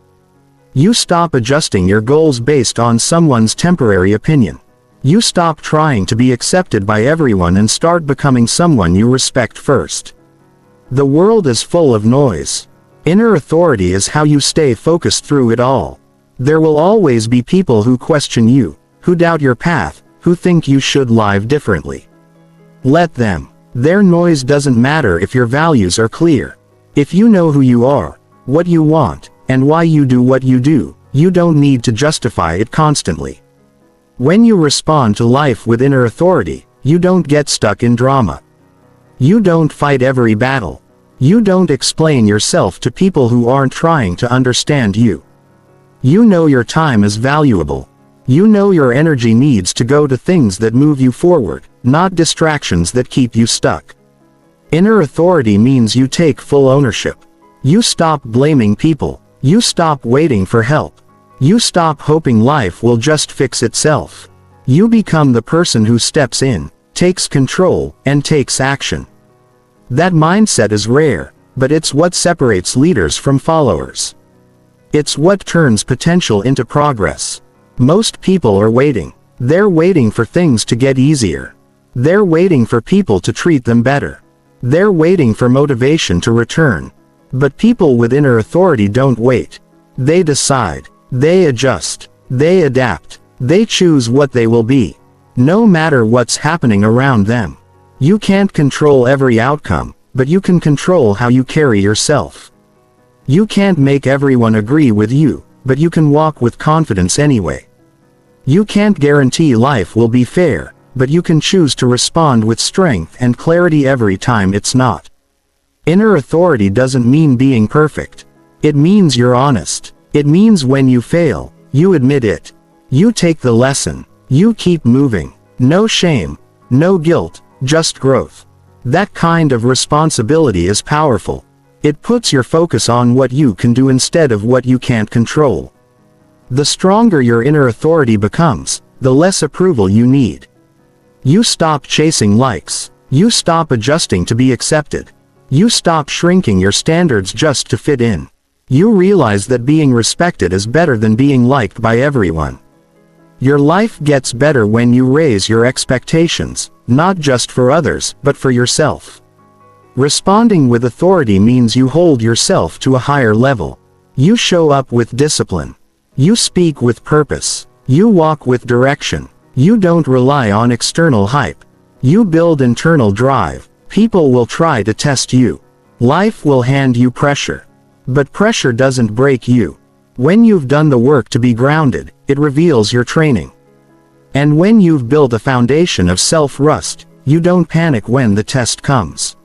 You stop adjusting your goals based on someone's temporary opinion. You stop trying to be accepted by everyone and start becoming someone you respect first. The world is full of noise. Inner authority is how you stay focused through it all. There will always be people who question you, who doubt your path, who think you should live differently. Let them. Their noise doesn't matter if your values are clear. If you know who you are, what you want, and why you do what you do, you don't need to justify it constantly. When you respond to life with inner authority, you don't get stuck in drama. You don't fight every battle. You don't explain yourself to people who aren't trying to understand you. You know your time is valuable. You know your energy needs to go to things that move you forward, not distractions that keep you stuck. Inner authority means you take full ownership. You stop blaming people. You stop waiting for help. You stop hoping life will just fix itself. You become the person who steps in, takes control, and takes action. That mindset is rare, but it's what separates leaders from followers. It's what turns potential into progress. Most people are waiting. They're waiting for things to get easier. They're waiting for people to treat them better. They're waiting for motivation to return. But people with inner authority don't wait. They decide. They adjust. They adapt. They choose what they will be. No matter what's happening around them. You can't control every outcome, but you can control how you carry yourself. You can't make everyone agree with you, but you can walk with confidence anyway. You can't guarantee life will be fair, but you can choose to respond with strength and clarity every time it's not. Inner authority doesn't mean being perfect. It means you're honest. It means when you fail, you admit it. You take the lesson. You keep moving. No shame. No guilt, just growth. That kind of responsibility is powerful. It puts your focus on what you can do instead of what you can't control. The stronger your inner authority becomes, the less approval you need. You stop chasing likes. You stop adjusting to be accepted. You stop shrinking your standards just to fit in. You realize that being respected is better than being liked by everyone. Your life gets better when you raise your expectations, not just for others, but for yourself. Responding with authority means you hold yourself to a higher level. You show up with discipline. You speak with purpose. You walk with direction. You don't rely on external hype. You build internal drive. People will try to test you. Life will hand you pressure. But pressure doesn't break you. When you've done the work to be grounded, it reveals your training. And when you've built a foundation of self-trust, you don't panic when the test comes.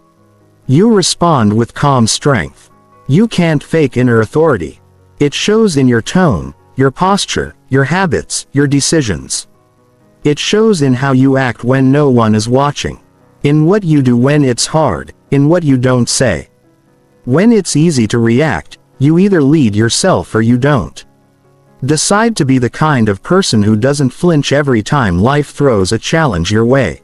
You respond with calm strength. You can't fake inner authority. It shows in your tone, your posture, your habits, your decisions. It shows in how you act when no one is watching. In what you do when it's hard, in what you don't say. When it's easy to react, you either lead yourself or you don't. Decide to be the kind of person who doesn't flinch every time life throws a challenge your way.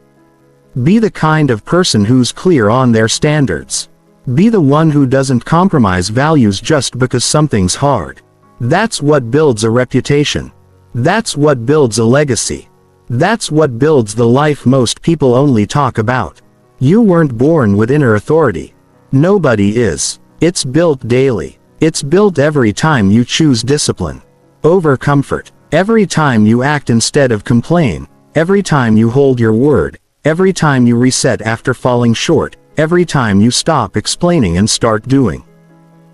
Be the kind of person who's clear on their standards. Be the one who doesn't compromise values just because something's hard. That's what builds a reputation. That's what builds a legacy. That's what builds the life most people only talk about. You weren't born with inner authority. Nobody is. It's built daily. It's built every time you choose discipline over comfort. Every time you act instead of complain. Every time you hold your word. Every time you reset after falling short. Every time you stop explaining and start doing.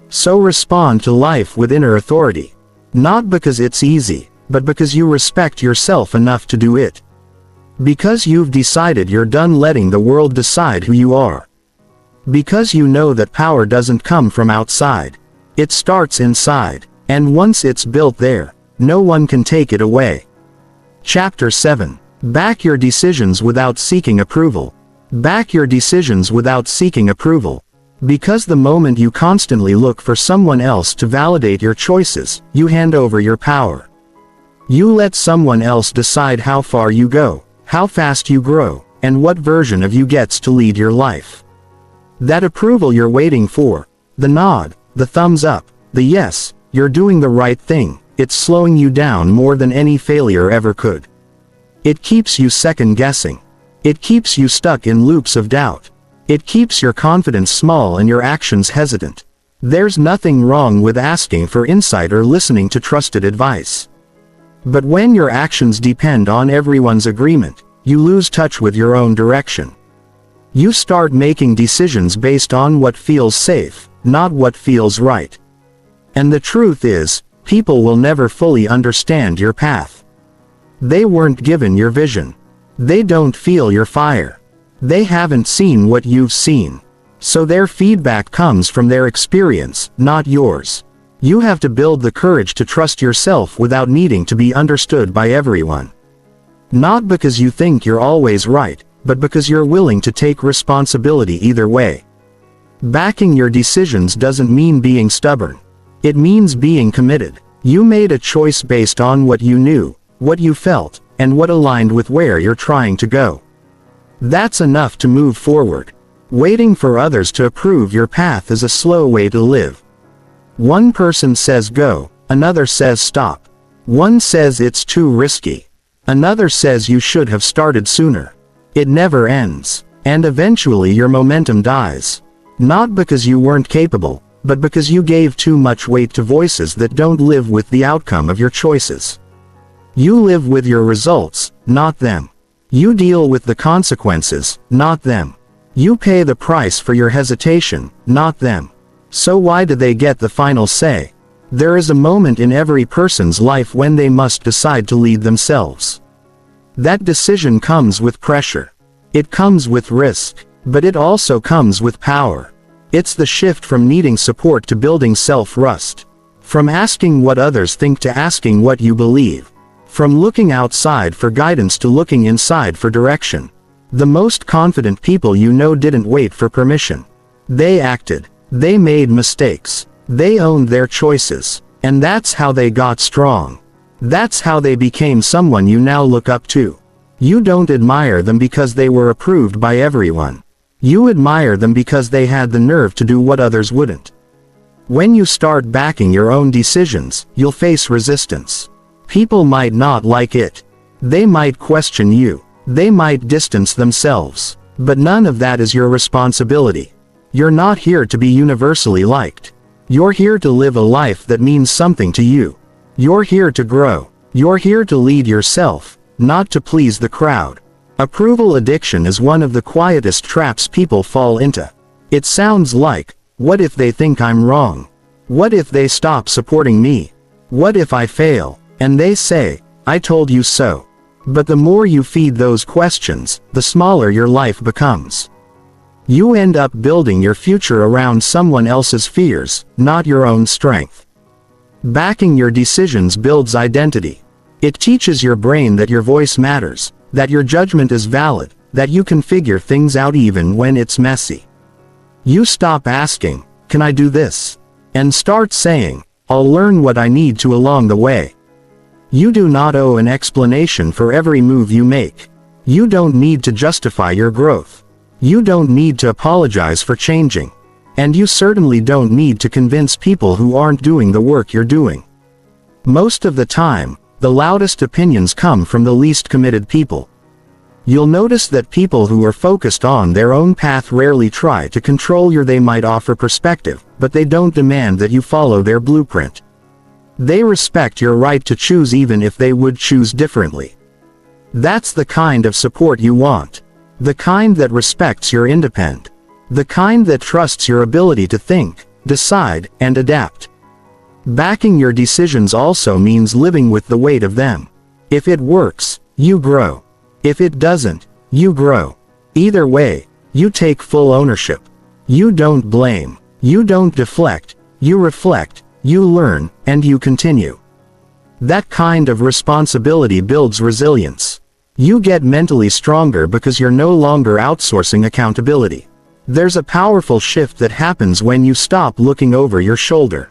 So respond to life with inner authority. Not because it's easy, but because you respect yourself enough to do it. Because you've decided you're done letting the world decide who you are. Because you know that power doesn't come from outside. It starts inside, and once it's built there, no one can take it away. Chapter 7. Back your decisions without seeking approval. Back your decisions without seeking approval. Because the moment you constantly look for someone else to validate your choices, you hand over your power. You let someone else decide how far you go, how fast you grow, and what version of you gets to lead your life. That approval you're waiting for, the nod, the thumbs up, the yes, you're doing the right thing, it's slowing you down more than any failure ever could. It keeps you second guessing. It keeps you stuck in loops of doubt. It keeps your confidence small and your actions hesitant. There's nothing wrong with asking for insight or listening to trusted advice. But when your actions depend on everyone's agreement, you lose touch with your own direction. You start making decisions based on what feels safe, not what feels right. And the truth is, people will never fully understand your path. They weren't given your vision. They don't feel your fire. They haven't seen what you've seen. So their feedback comes from their experience, not yours. You have to build the courage to trust yourself without needing to be understood by everyone. Not because you think you're always right, but because you're willing to take responsibility either way. Backing your decisions doesn't mean being stubborn. It means being committed. You made a choice based on what you knew, what you felt, and what aligned with where you're trying to go. That's enough to move forward. Waiting for others to approve your path is a slow way to live. One person says go, another says stop. One says it's too risky. Another says you should have started sooner. It never ends. And eventually your momentum dies. Not because you weren't capable, but because you gave too much weight to voices that don't live with the outcome of your choices. You live with your results, not them. You deal with the consequences, not them. You pay the price for your hesitation, not them. So why do they get the final say? There is a moment in every person's life when they must decide to lead themselves. That decision comes with pressure. It comes with risk, but it also comes with power. It's the shift from needing support to building self-trust. From asking what others think to asking what you believe. From looking outside for guidance to looking inside for direction. The most confident people you know didn't wait for permission. They acted. They made mistakes. They owned their choices. And that's how they got strong. That's how they became someone you now look up to. You don't admire them because they were approved by everyone. You admire them because they had the nerve to do what others wouldn't. When you start backing your own decisions, you'll face resistance. People might not like it. They might question you. They might distance themselves. But none of that is your responsibility. You're not here to be universally liked. You're here to live a life that means something to you. You're here to grow. You're here to lead yourself, not to please the crowd. Approval addiction is one of the quietest traps people fall into. It sounds like, what if they think I'm wrong? What if they stop supporting me? What if I fail? And they say, I told you so. But the more you feed those questions, the smaller your life becomes. You end up building your future around someone else's fears, not your own strength. Backing your decisions builds identity. It teaches your brain that your voice matters, that your judgment is valid, that you can figure things out even when it's messy. You stop asking, can I do this? And start saying, I'll learn what I need to along the way. You do not owe an explanation for every move you make. You don't need to justify your growth. You don't need to apologize for changing. And you certainly don't need to convince people who aren't doing the work you're doing. Most of the time, the loudest opinions come from the least committed people. You'll notice that people who are focused on their own path rarely try to control you. They might offer perspective, but they don't demand that you follow their blueprint. They respect your right to choose even if they would choose differently. That's the kind of support you want. The kind that respects your independence. The kind that trusts your ability to think, decide, and adapt. Backing your decisions also means living with the weight of them. If it works, you grow. If it doesn't, you grow. Either way, you take full ownership. You don't blame. You don't deflect. You reflect. You learn, and you continue. That kind of responsibility builds resilience. You get mentally stronger because you're no longer outsourcing accountability. There's a powerful shift that happens when you stop looking over your shoulder.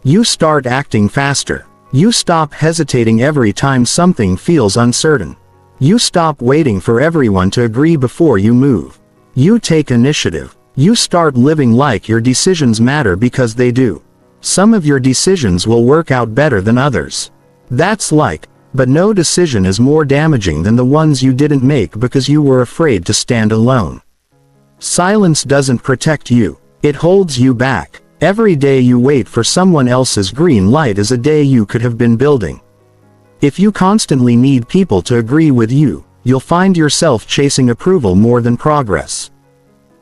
You start acting faster. You stop hesitating every time something feels uncertain. You stop waiting for everyone to agree before you move. You take initiative. You start living like your decisions matter because they do. Some of your decisions will work out better than others. That's like, but no decision is more damaging than the ones you didn't make because you were afraid to stand alone. Silence doesn't protect you. It holds you back. Every day you wait for someone else's green light is a day you could have been building. If you constantly need people to agree with you, you'll find yourself chasing approval more than progress.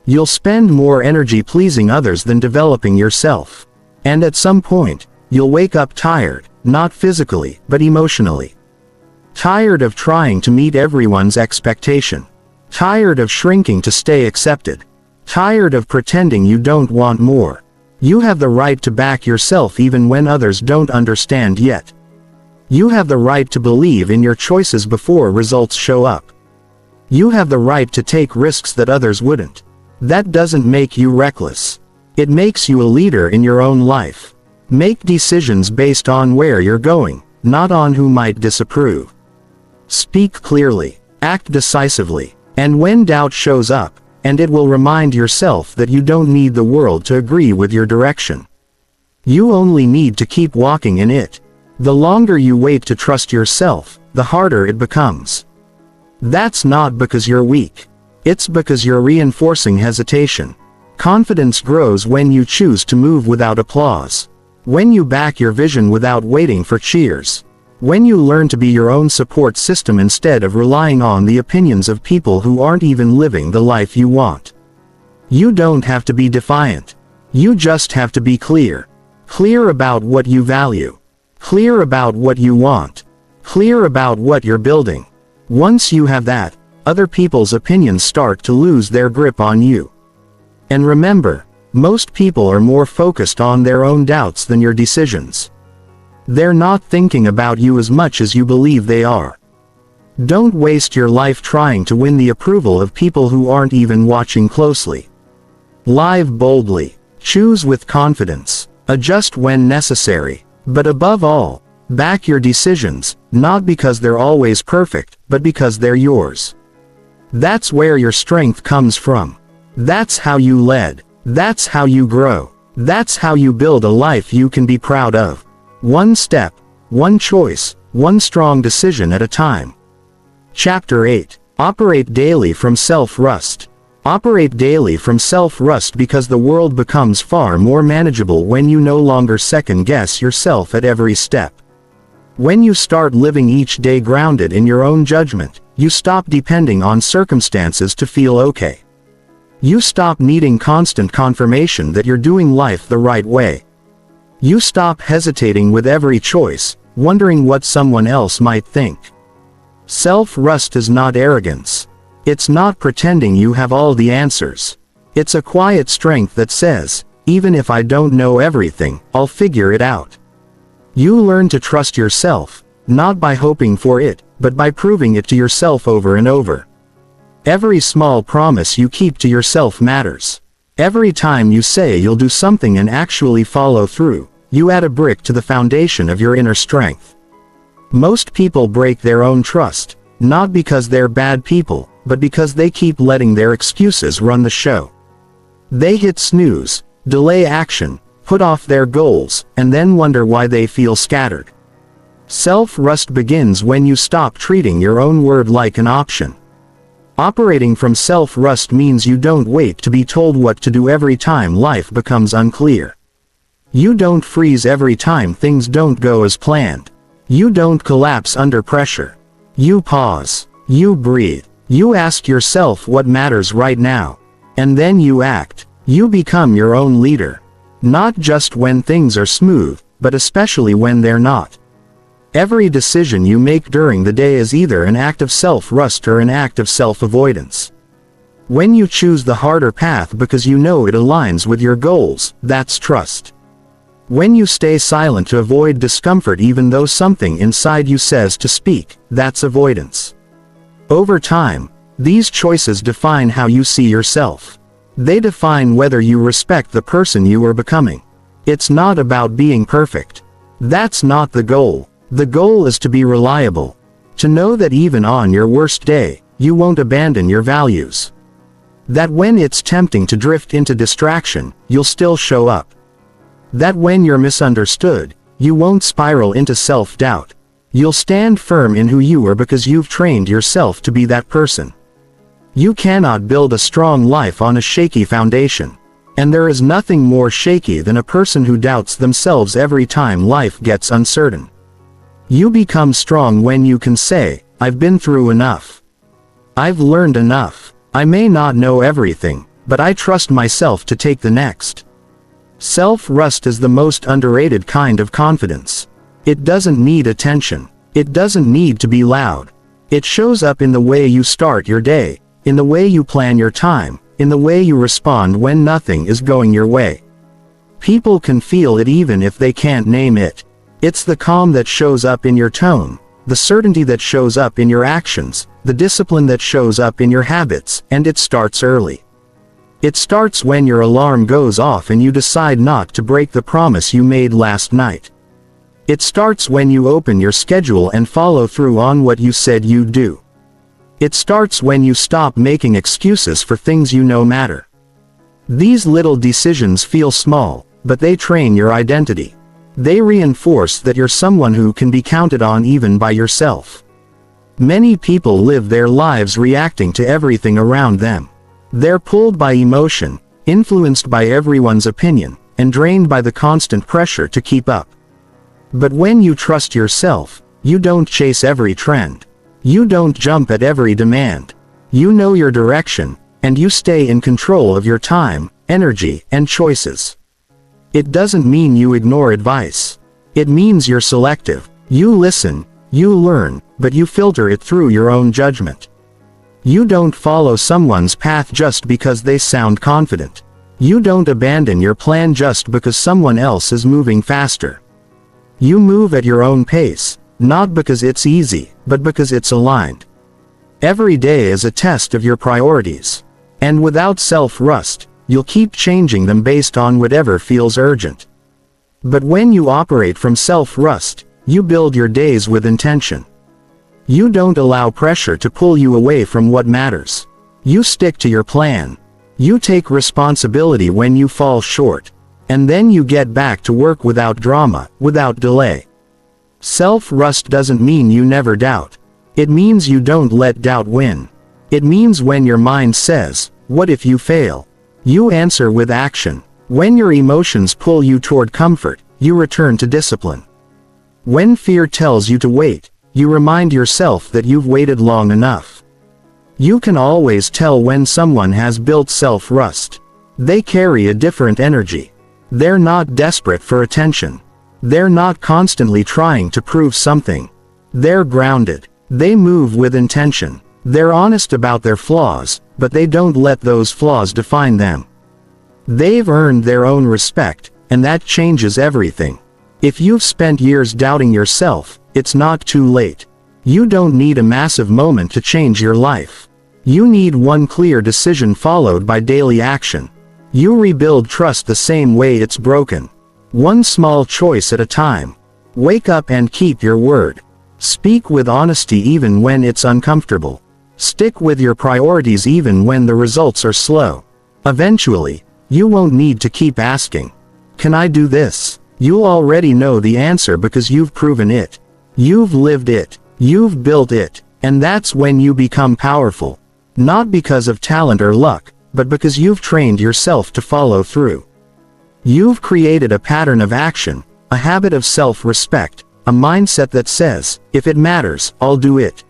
You'll spend more energy pleasing others than developing yourself. And at some point, you'll wake up tired, not physically, but emotionally. Tired of trying to meet everyone's expectation. Tired of shrinking to stay accepted. Tired of pretending you don't want more. You have the right to back yourself even when others don't understand yet. You have the right to believe in your choices before results show up. You have the right to take risks that others wouldn't. That doesn't make you reckless. It makes you a leader in your own life. Make decisions based on where you're going, not on who might disapprove. Speak clearly. Act decisively. And when doubt shows up, and it will remind yourself that you don't need the world to agree with your direction. You only need to keep walking in it. The longer you wait to trust yourself, the harder it becomes. That's not because you're weak. It's because you're reinforcing hesitation. Confidence grows when you choose to move without applause. When you back your vision without waiting for cheers. When you learn to be your own support system instead of relying on the opinions of people who aren't even living the life you want. You don't have to be defiant. You just have to be clear. Clear about what you value. Clear about what you want. Clear about what you're building. Once you have that, other people's opinions start to lose their grip on you. And remember, most people are more focused on their own doubts than your decisions. They're not thinking about you as much as you believe they are. Don't waste your life trying to win the approval of people who aren't even watching closely. Live boldly. Choose with confidence. Adjust when necessary. But above all, back your decisions, not because they're always perfect, but because they're yours. That's where your strength comes from. That's how you lead. That's how you grow. That's how you build a life you can be proud of. One step, one choice, one strong decision at a time. Chapter 8. Operate daily from self-rust. Operate daily from self-rust because the world becomes far more manageable when you no longer second-guess yourself at every step. When you start living each day grounded in your own judgment, you stop depending on circumstances to feel okay. You stop needing constant confirmation that you're doing life the right way. You stop hesitating with every choice, wondering what someone else might think. Self-rust is not arrogance. It's not pretending you have all the answers. It's a quiet strength that says, even if I don't know everything, I'll figure it out. You learn to trust yourself, not by hoping for it, but by proving it to yourself over and over. Every small promise you keep to yourself matters. Every time you say you'll do something and actually follow through, you add a brick to the foundation of your inner strength. Most people break their own trust, not because they're bad people, but because they keep letting their excuses run the show. They hit snooze, delay action, put off their goals, and then wonder why they feel scattered. Self-rust begins when you stop treating your own word like an option. Operating from self-rust means you don't wait to be told what to do every time life becomes unclear. You don't freeze every time things don't go as planned. You don't collapse under pressure. You pause. You breathe. You ask yourself what matters right now. And then you act. You become your own leader. Not just when things are smooth, but especially when they're not. Every decision you make during the day is either an act of self-rust or an act of self-avoidance. When you choose the harder path because you know it aligns with your goals, that's trust. When you stay silent to avoid discomfort even though something inside you says to speak, that's avoidance. Over time, these choices define how you see yourself. They define whether you respect the person you are becoming. It's not about being perfect. That's not the goal. The goal is to be reliable. To know that even on your worst day, you won't abandon your values. That when it's tempting to drift into distraction, you'll still show up. That when you're misunderstood, you won't spiral into self-doubt. You'll stand firm in who you are because you've trained yourself to be that person. You cannot build a strong life on a shaky foundation. And there is nothing more shaky than a person who doubts themselves every time life gets uncertain. You become strong when you can say, I've been through enough. I've learned enough. I may not know everything, but I trust myself to take the next. Self-trust is the most underrated kind of confidence. It doesn't need attention. It doesn't need to be loud. It shows up in the way you start your day, in the way you plan your time, in the way you respond when nothing is going your way. People can feel it even if they can't name it. It's the calm that shows up in your tone, the certainty that shows up in your actions, the discipline that shows up in your habits, and it starts early. It starts when your alarm goes off and you decide not to break the promise you made last night. It starts when you open your schedule and follow through on what you said you'd do. It starts when you stop making excuses for things you know matter. These little decisions feel small, but they train your identity. They reinforce that you're someone who can be counted on even by yourself. Many people live their lives reacting to everything around them. They're pulled by emotion, influenced by everyone's opinion, and drained by the constant pressure to keep up. But when you trust yourself, you don't chase every trend. You don't jump at every demand. You know your direction, and you stay in control of your time, energy, and choices. It doesn't mean you ignore advice. It means you're selective. You listen, you learn, but you filter it through your own judgment. You don't follow someone's path just because they sound confident. You don't abandon your plan just because someone else is moving faster. You move at your own pace, not because it's easy, but because it's aligned. Every day is a test of your priorities. And without self-trust, you'll keep changing them based on whatever feels urgent. But when you operate from self-trust, you build your days with intention. You don't allow pressure to pull you away from what matters. You stick to your plan. You take responsibility when you fall short. And then you get back to work without drama, without delay. Self-trust doesn't mean you never doubt. It means you don't let doubt win. It means when your mind says, "What if you fail?" you answer with action. When your emotions pull you toward comfort, you return to discipline. When fear tells you to wait, you remind yourself that you've waited long enough. You can always tell when someone has built self-trust. They carry a different energy. They're not desperate for attention. They're not constantly trying to prove something. They're grounded. They move with intention. They're honest about their flaws, but they don't let those flaws define them. They've earned their own respect, and that changes everything. If you've spent years doubting yourself, it's not too late. You don't need a massive moment to change your life. You need one clear decision followed by daily action. You rebuild trust the same way it's broken. One small choice at a time. Wake up and keep your word. Speak with honesty even when it's uncomfortable. Stick with your priorities even when the results are slow. Eventually, you won't need to keep asking, "Can I do this?" You'll already know the answer because you've proven it. You've lived it. You've built it. And that's when you become powerful. Not because of talent or luck, but because you've trained yourself to follow through. You've created a pattern of action, a habit of self-respect, a mindset that says, if it matters, I'll do it.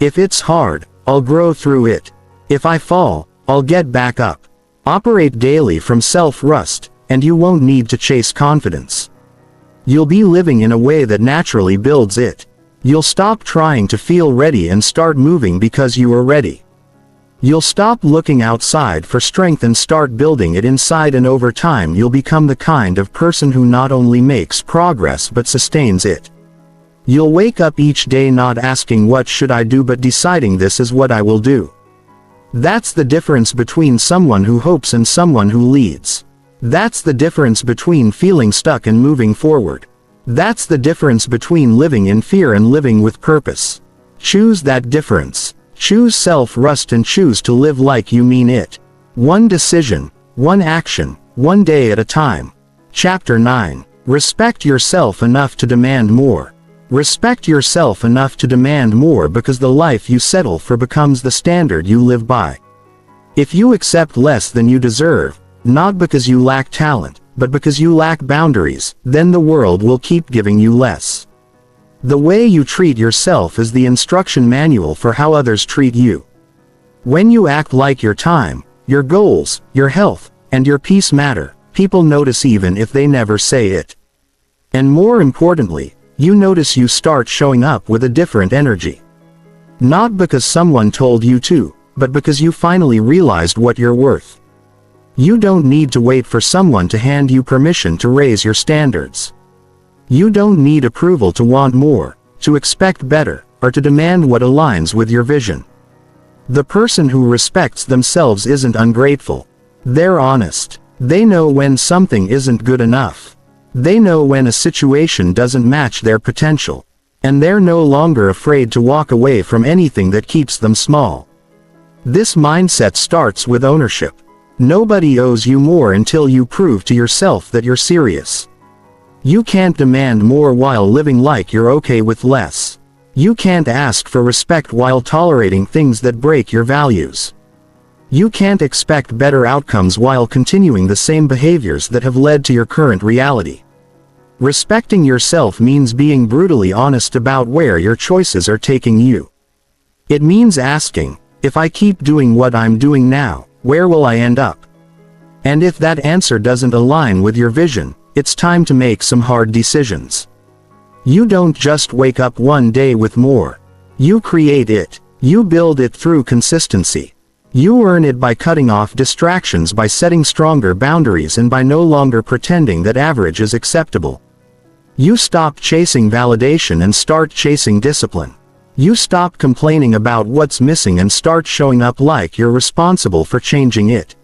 If it's hard, I'll grow through it. If I fall, I'll get back up. Operate daily from self-trust, and you won't need to chase confidence. You'll be living in a way that naturally builds it. You'll stop trying to feel ready and start moving because you are ready. You'll stop looking outside for strength and start building it inside, and over time you'll become the kind of person who not only makes progress but sustains it. You'll wake up each day not asking what should I do but deciding this is what I will do. That's the difference between someone who hopes and someone who leads. That's the difference between feeling stuck and moving forward. That's the difference between living in fear and living with purpose. Choose that difference. Choose self-trust and choose to live like you mean it. One decision, one action, one day at a time. Chapter 9. Respect yourself enough to demand more. Respect yourself enough to demand more because the life you settle for becomes the standard you live by. If you accept less than you deserve, not because you lack talent, but because you lack boundaries, then the world will keep giving you less. The way you treat yourself is the instruction manual for how others treat you. When you act like your time, your goals, your health, and your peace matter, people notice even if they never say it. And more importantly, you notice you start showing up with a different energy. Not because someone told you to, but because you finally realized what you're worth. You don't need to wait for someone to hand you permission to raise your standards. You don't need approval to want more, to expect better, or to demand what aligns with your vision. The person who respects themselves isn't ungrateful. They're honest. They know when something isn't good enough. They know when a situation doesn't match their potential. And they're no longer afraid to walk away from anything that keeps them small. This mindset starts with ownership. Nobody owes you more until you prove to yourself that you're serious. You can't demand more while living like you're okay with less. You can't ask for respect while tolerating things that break your values. You can't expect better outcomes while continuing the same behaviors that have led to your current reality. Respecting yourself means being brutally honest about where your choices are taking you. It means asking, if I keep doing what I'm doing now, where will I end up? And if that answer doesn't align with your vision, it's time to make some hard decisions. You don't just wake up one day with more. You create it. You build it through consistency. You earn it by cutting off distractions, by setting stronger boundaries, and by no longer pretending that average is acceptable. You stop chasing validation and start chasing discipline. You stop complaining about what's missing and start showing up like you're responsible for changing it.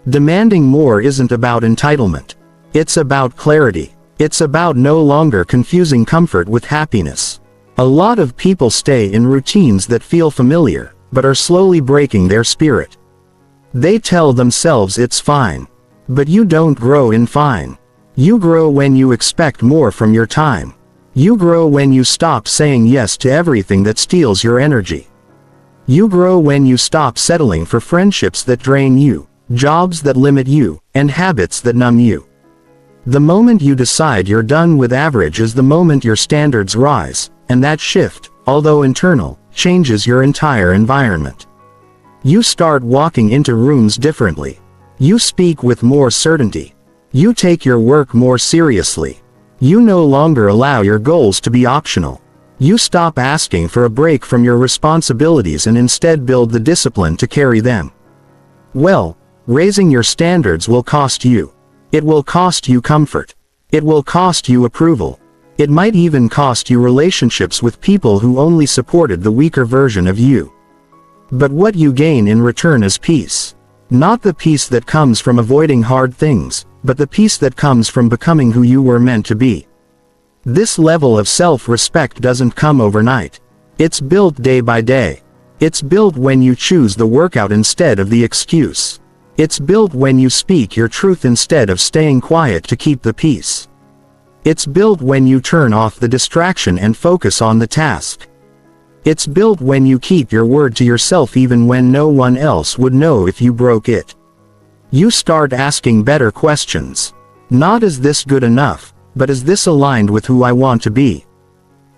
Demanding more isn't about entitlement. It's about clarity. It's about no longer confusing comfort with happiness. A lot of people stay in routines that feel familiar, but are slowly breaking their spirit. They tell themselves it's fine. But you don't grow in fine. You grow when you expect more from your time. You grow when you stop saying yes to everything that steals your energy. You grow when you stop settling for friendships that drain you, jobs that limit you, and habits that numb you. The moment you decide you're done with average is the moment your standards rise, and that shift, although internal, changes your entire environment. You start walking into rooms differently. You speak with more certainty. You take your work more seriously. You no longer allow your goals to be optional. You stop asking for a break from your responsibilities and instead build the discipline to carry them. Well, raising your standards will cost you. It will cost you comfort. It will cost you approval. It might even cost you relationships with people who only supported the weaker version of you. But what you gain in return is peace. Not the peace that comes from avoiding hard things, but the peace that comes from becoming who you were meant to be. This level of self-respect doesn't come overnight. It's built day by day. It's built when you choose the workout instead of the excuse. It's built when you speak your truth instead of staying quiet to keep the peace. It's built when you turn off the distraction and focus on the task. It's built when you keep your word to yourself even when no one else would know if you broke it. You start asking better questions. Not is this good enough, but is this aligned with who I want to be?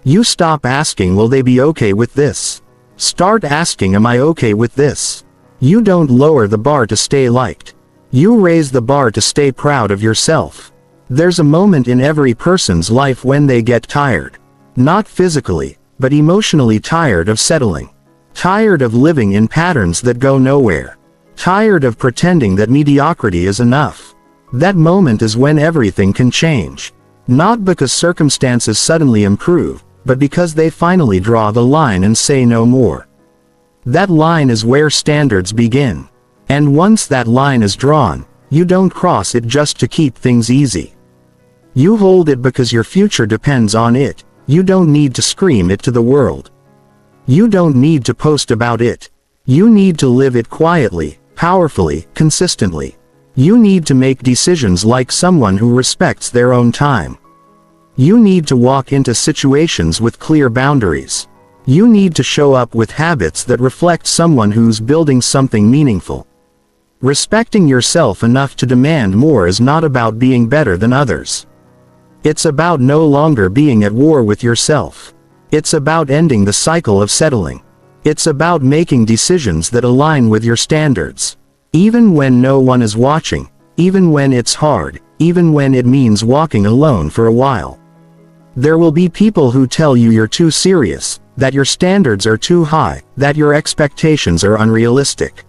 You stop asking will they be okay with this? Start asking am I okay with this? You don't lower the bar to stay liked. You raise the bar to stay proud of yourself. There's a moment in every person's life when they get tired. Not physically, but emotionally tired of settling. Tired of living in patterns that go nowhere. Tired of pretending that mediocrity is enough. That moment is when everything can change. Not because circumstances suddenly improve, but because they finally draw the line and say no more. That line is where standards begin. And once that line is drawn, you don't cross it just to keep things easy. You hold it because your future depends on it. You don't need to scream it to the world. You don't need to post about it. You need to live it quietly, powerfully, consistently. You need to make decisions like someone who respects their own time. You need to walk into situations with clear boundaries. You need to show up with habits that reflect someone who's building something meaningful. Respecting yourself enough to demand more is not about being better than others. It's about no longer being at war with yourself. It's about ending the cycle of settling. It's about making decisions that align with your standards. Even when no one is watching, even when it's hard, even when it means walking alone for a while. There will be people who tell you you're too serious, that your standards are too high, that your expectations are unrealistic.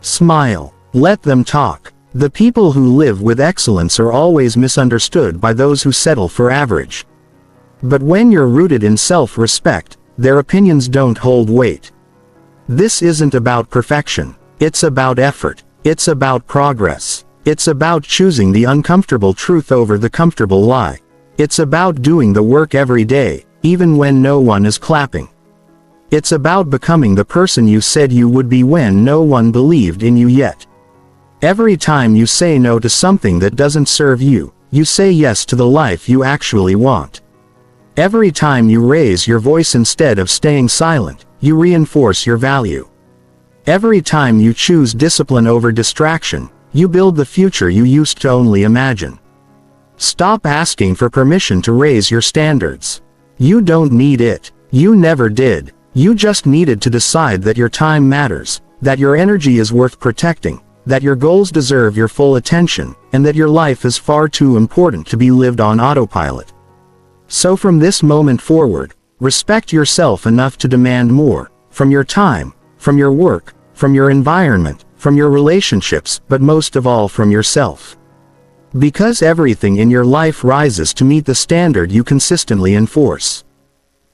Smile. Let them talk. The people who live with excellence are always misunderstood by those who settle for average. But when you're rooted in self-respect, their opinions don't hold weight. This isn't about perfection. It's about effort. It's about progress. It's about choosing the uncomfortable truth over the comfortable lie. It's about doing the work every day, even when no one is clapping. It's about becoming the person you said you would be when no one believed in you yet. Every time you say no to something that doesn't serve you, you say yes to the life you actually want. Every time you raise your voice instead of staying silent, you reinforce your value. Every time you choose discipline over distraction, you build the future you used to only imagine. Stop asking for permission to raise your standards. You don't need it. You never did. You just needed to decide that your time matters, that your energy is worth protecting, that your goals deserve your full attention, and that your life is far too important to be lived on autopilot. So from this moment forward, respect yourself enough to demand more, from your time, from your work, from your environment, from your relationships, but most of all from yourself. Because everything in your life rises to meet the standard you consistently enforce.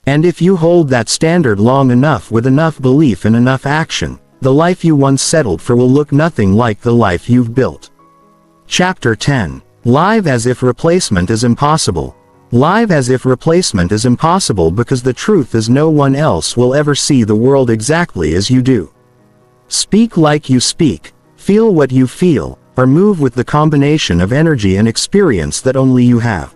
And if you hold that standard long enough with enough belief and enough action, the life you once settled for will look nothing like the life you've built. Chapter 10. Live as if replacement is impossible. Live as if replacement is impossible because the truth is no one else will ever see the world exactly as you do. Speak like you speak, feel what you feel, or move with the combination of energy and experience that only you have.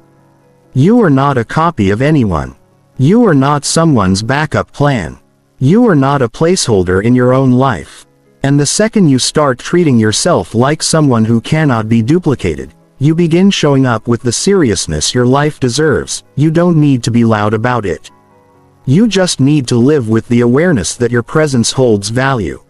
You are not a copy of anyone. You are not someone's backup plan. You are not a placeholder in your own life. And the second you start treating yourself like someone who cannot be duplicated, you begin showing up with the seriousness your life deserves. You don't need to be loud about it. You just need to live with the awareness that your presence holds value.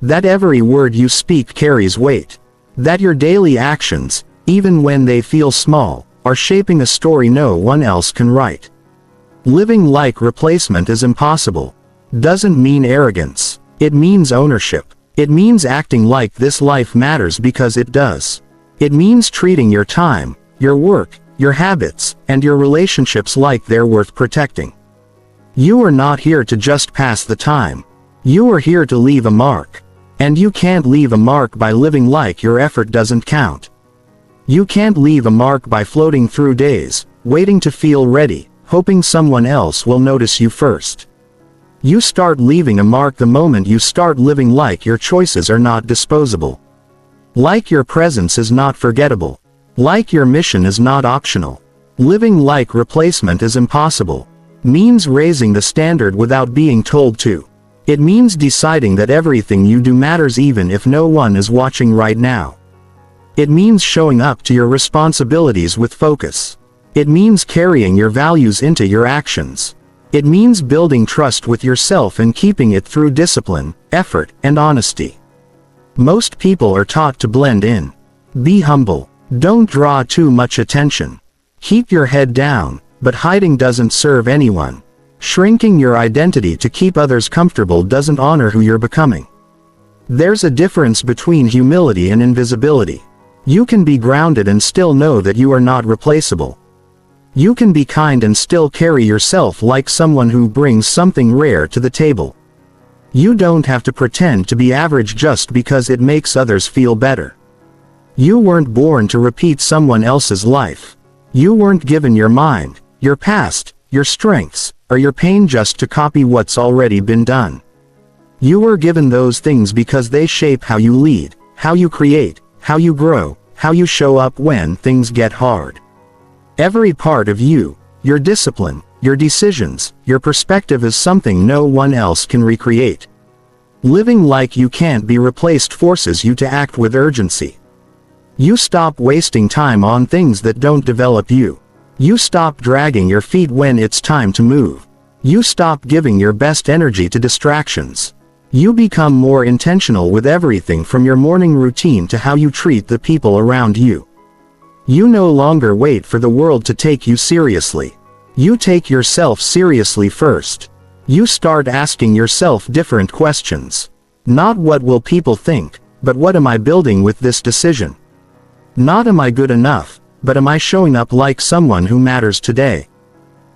That every word you speak carries weight. That your daily actions, even when they feel small, are shaping a story no one else can write. Living like replacement is impossible doesn't mean arrogance. It means ownership. It means acting like this life matters because it does. It means treating your time, your work, your habits, and your relationships like they're worth protecting. You are not here to just pass the time. You are here to leave a mark. And you can't leave a mark by living like your effort doesn't count. You can't leave a mark by floating through days, waiting to feel ready, hoping someone else will notice you first. You start leaving a mark the moment you start living like your choices are not disposable. Like your presence is not forgettable. Like your mission is not optional. Living like replacement is impossible. Means raising the standard without being told to. It means deciding that everything you do matters even if no one is watching right now. It means showing up to your responsibilities with focus. It means carrying your values into your actions. It means building trust with yourself and keeping it through discipline, effort, and honesty. Most people are taught to blend in. Be humble. Don't draw too much attention. Keep your head down, but hiding doesn't serve anyone. Shrinking your identity to keep others comfortable doesn't honor who you're becoming. There's a difference between humility and invisibility. You can be grounded and still know that you are not replaceable. You can be kind and still carry yourself like someone who brings something rare to the table. You don't have to pretend to be average just because it makes others feel better. You weren't born to repeat someone else's life. You weren't given your mind, your past, your strengths, or your pain just to copy what's already been done. You were given those things because they shape how you lead, how you create, how you grow, how you show up when things get hard. Every part of you, your discipline, your decisions, your perspective is something no one else can recreate. Living like you can't be replaced forces you to act with urgency. You stop wasting time on things that don't develop you. You stop dragging your feet when it's time to move. You stop giving your best energy to distractions. You become more intentional with everything from your morning routine to how you treat the people around you. You no longer wait for the world to take you seriously. You take yourself seriously first. You start asking yourself different questions. Not what will people think, but what am I building with this decision? Not am I good enough, but am I showing up like someone who matters today?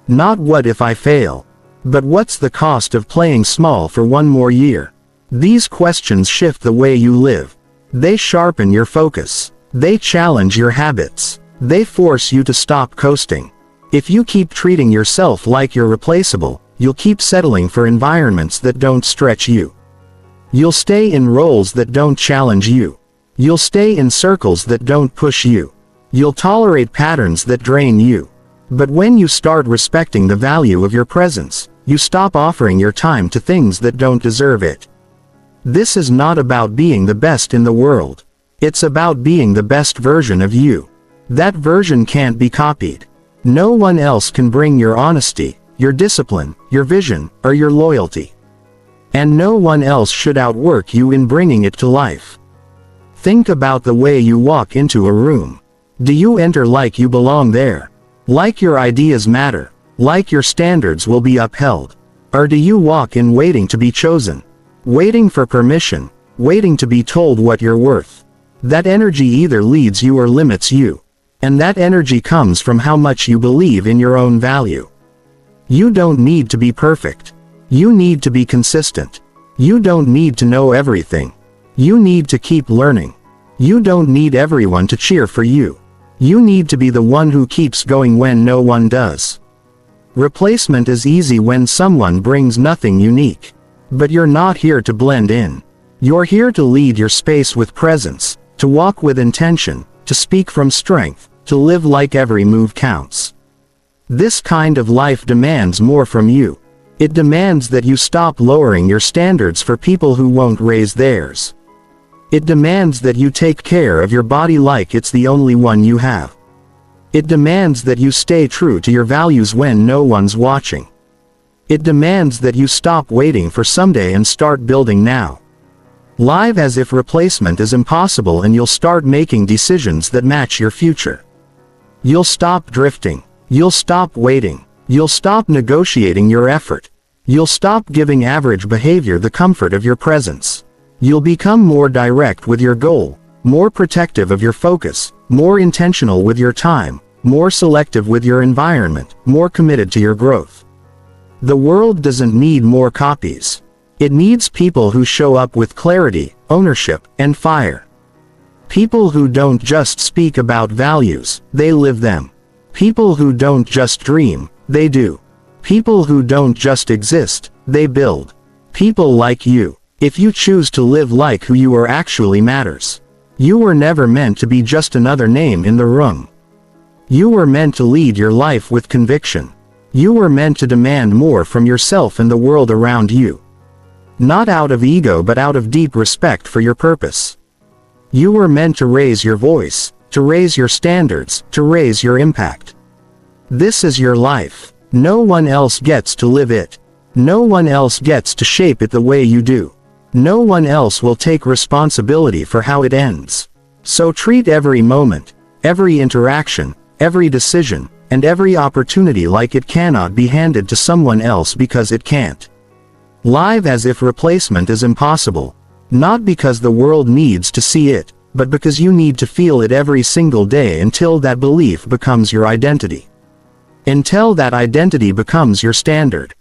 Not what if I fail, but what's the cost of playing small for one more year? These questions shift the way you live. They sharpen your focus. They challenge your habits. They force you to stop coasting. If you keep treating yourself like you're replaceable, you'll keep settling for environments that don't stretch you. You'll stay in roles that don't challenge you. You'll stay in circles that don't push you. You'll tolerate patterns that drain you. But when you start respecting the value of your presence, you stop offering your time to things that don't deserve it. This is not about being the best in the world. It's about being the best version of you. That version can't be copied. No one else can bring your honesty, your discipline, your vision, or your loyalty. And no one else should outwork you in bringing it to life. Think about the way you walk into a room. Do you enter like you belong there? Like your ideas matter? Like your standards will be upheld? Or do you walk in waiting to be chosen? Waiting for permission? Waiting to be told what you're worth? That energy either leads you or limits you. And that energy comes from how much you believe in your own value. You don't need to be perfect. You need to be consistent. You don't need to know everything. You need to keep learning. You don't need everyone to cheer for you. You need to be the one who keeps going when no one does. Replacement is easy when someone brings nothing unique. But you're not here to blend in. You're here to lead your space with presence, to walk with intention, to speak from strength, to live like every move counts. This kind of life demands more from you. It demands that you stop lowering your standards for people who won't raise theirs. It demands that you take care of your body like it's the only one you have. It demands that you stay true to your values when no one's watching. It demands that you stop waiting for someday and start building now. Live as if replacement is impossible, and you'll start making decisions that match your future. You'll stop drifting. You'll stop waiting. You'll stop negotiating your effort. You'll stop giving average behavior the comfort of your presence. You'll become more direct with your goal, more protective of your focus, more intentional with your time, more selective with your environment, more committed to your growth. The world doesn't need more copies. It needs people who show up with clarity, ownership, and fire. People who don't just speak about values, they live them. People who don't just dream, they do. People who don't just exist, they build. People like you. If you choose to live like who you are actually matters. You were never meant to be just another name in the room. You were meant to lead your life with conviction. You were meant to demand more from yourself and the world around you. Not out of ego but out of deep respect for your purpose. You were meant to raise your voice, to raise your standards, to raise your impact. This is your life. No one else gets to live it. No one else gets to shape it the way you do. No one else will take responsibility for how it ends. So treat every moment, every interaction, every decision, and every opportunity like it cannot be handed to someone else because it can't. Live as if replacement is impossible. Not because the world needs to see it, but because you need to feel it every single day until that belief becomes your identity. Until that identity becomes your standard.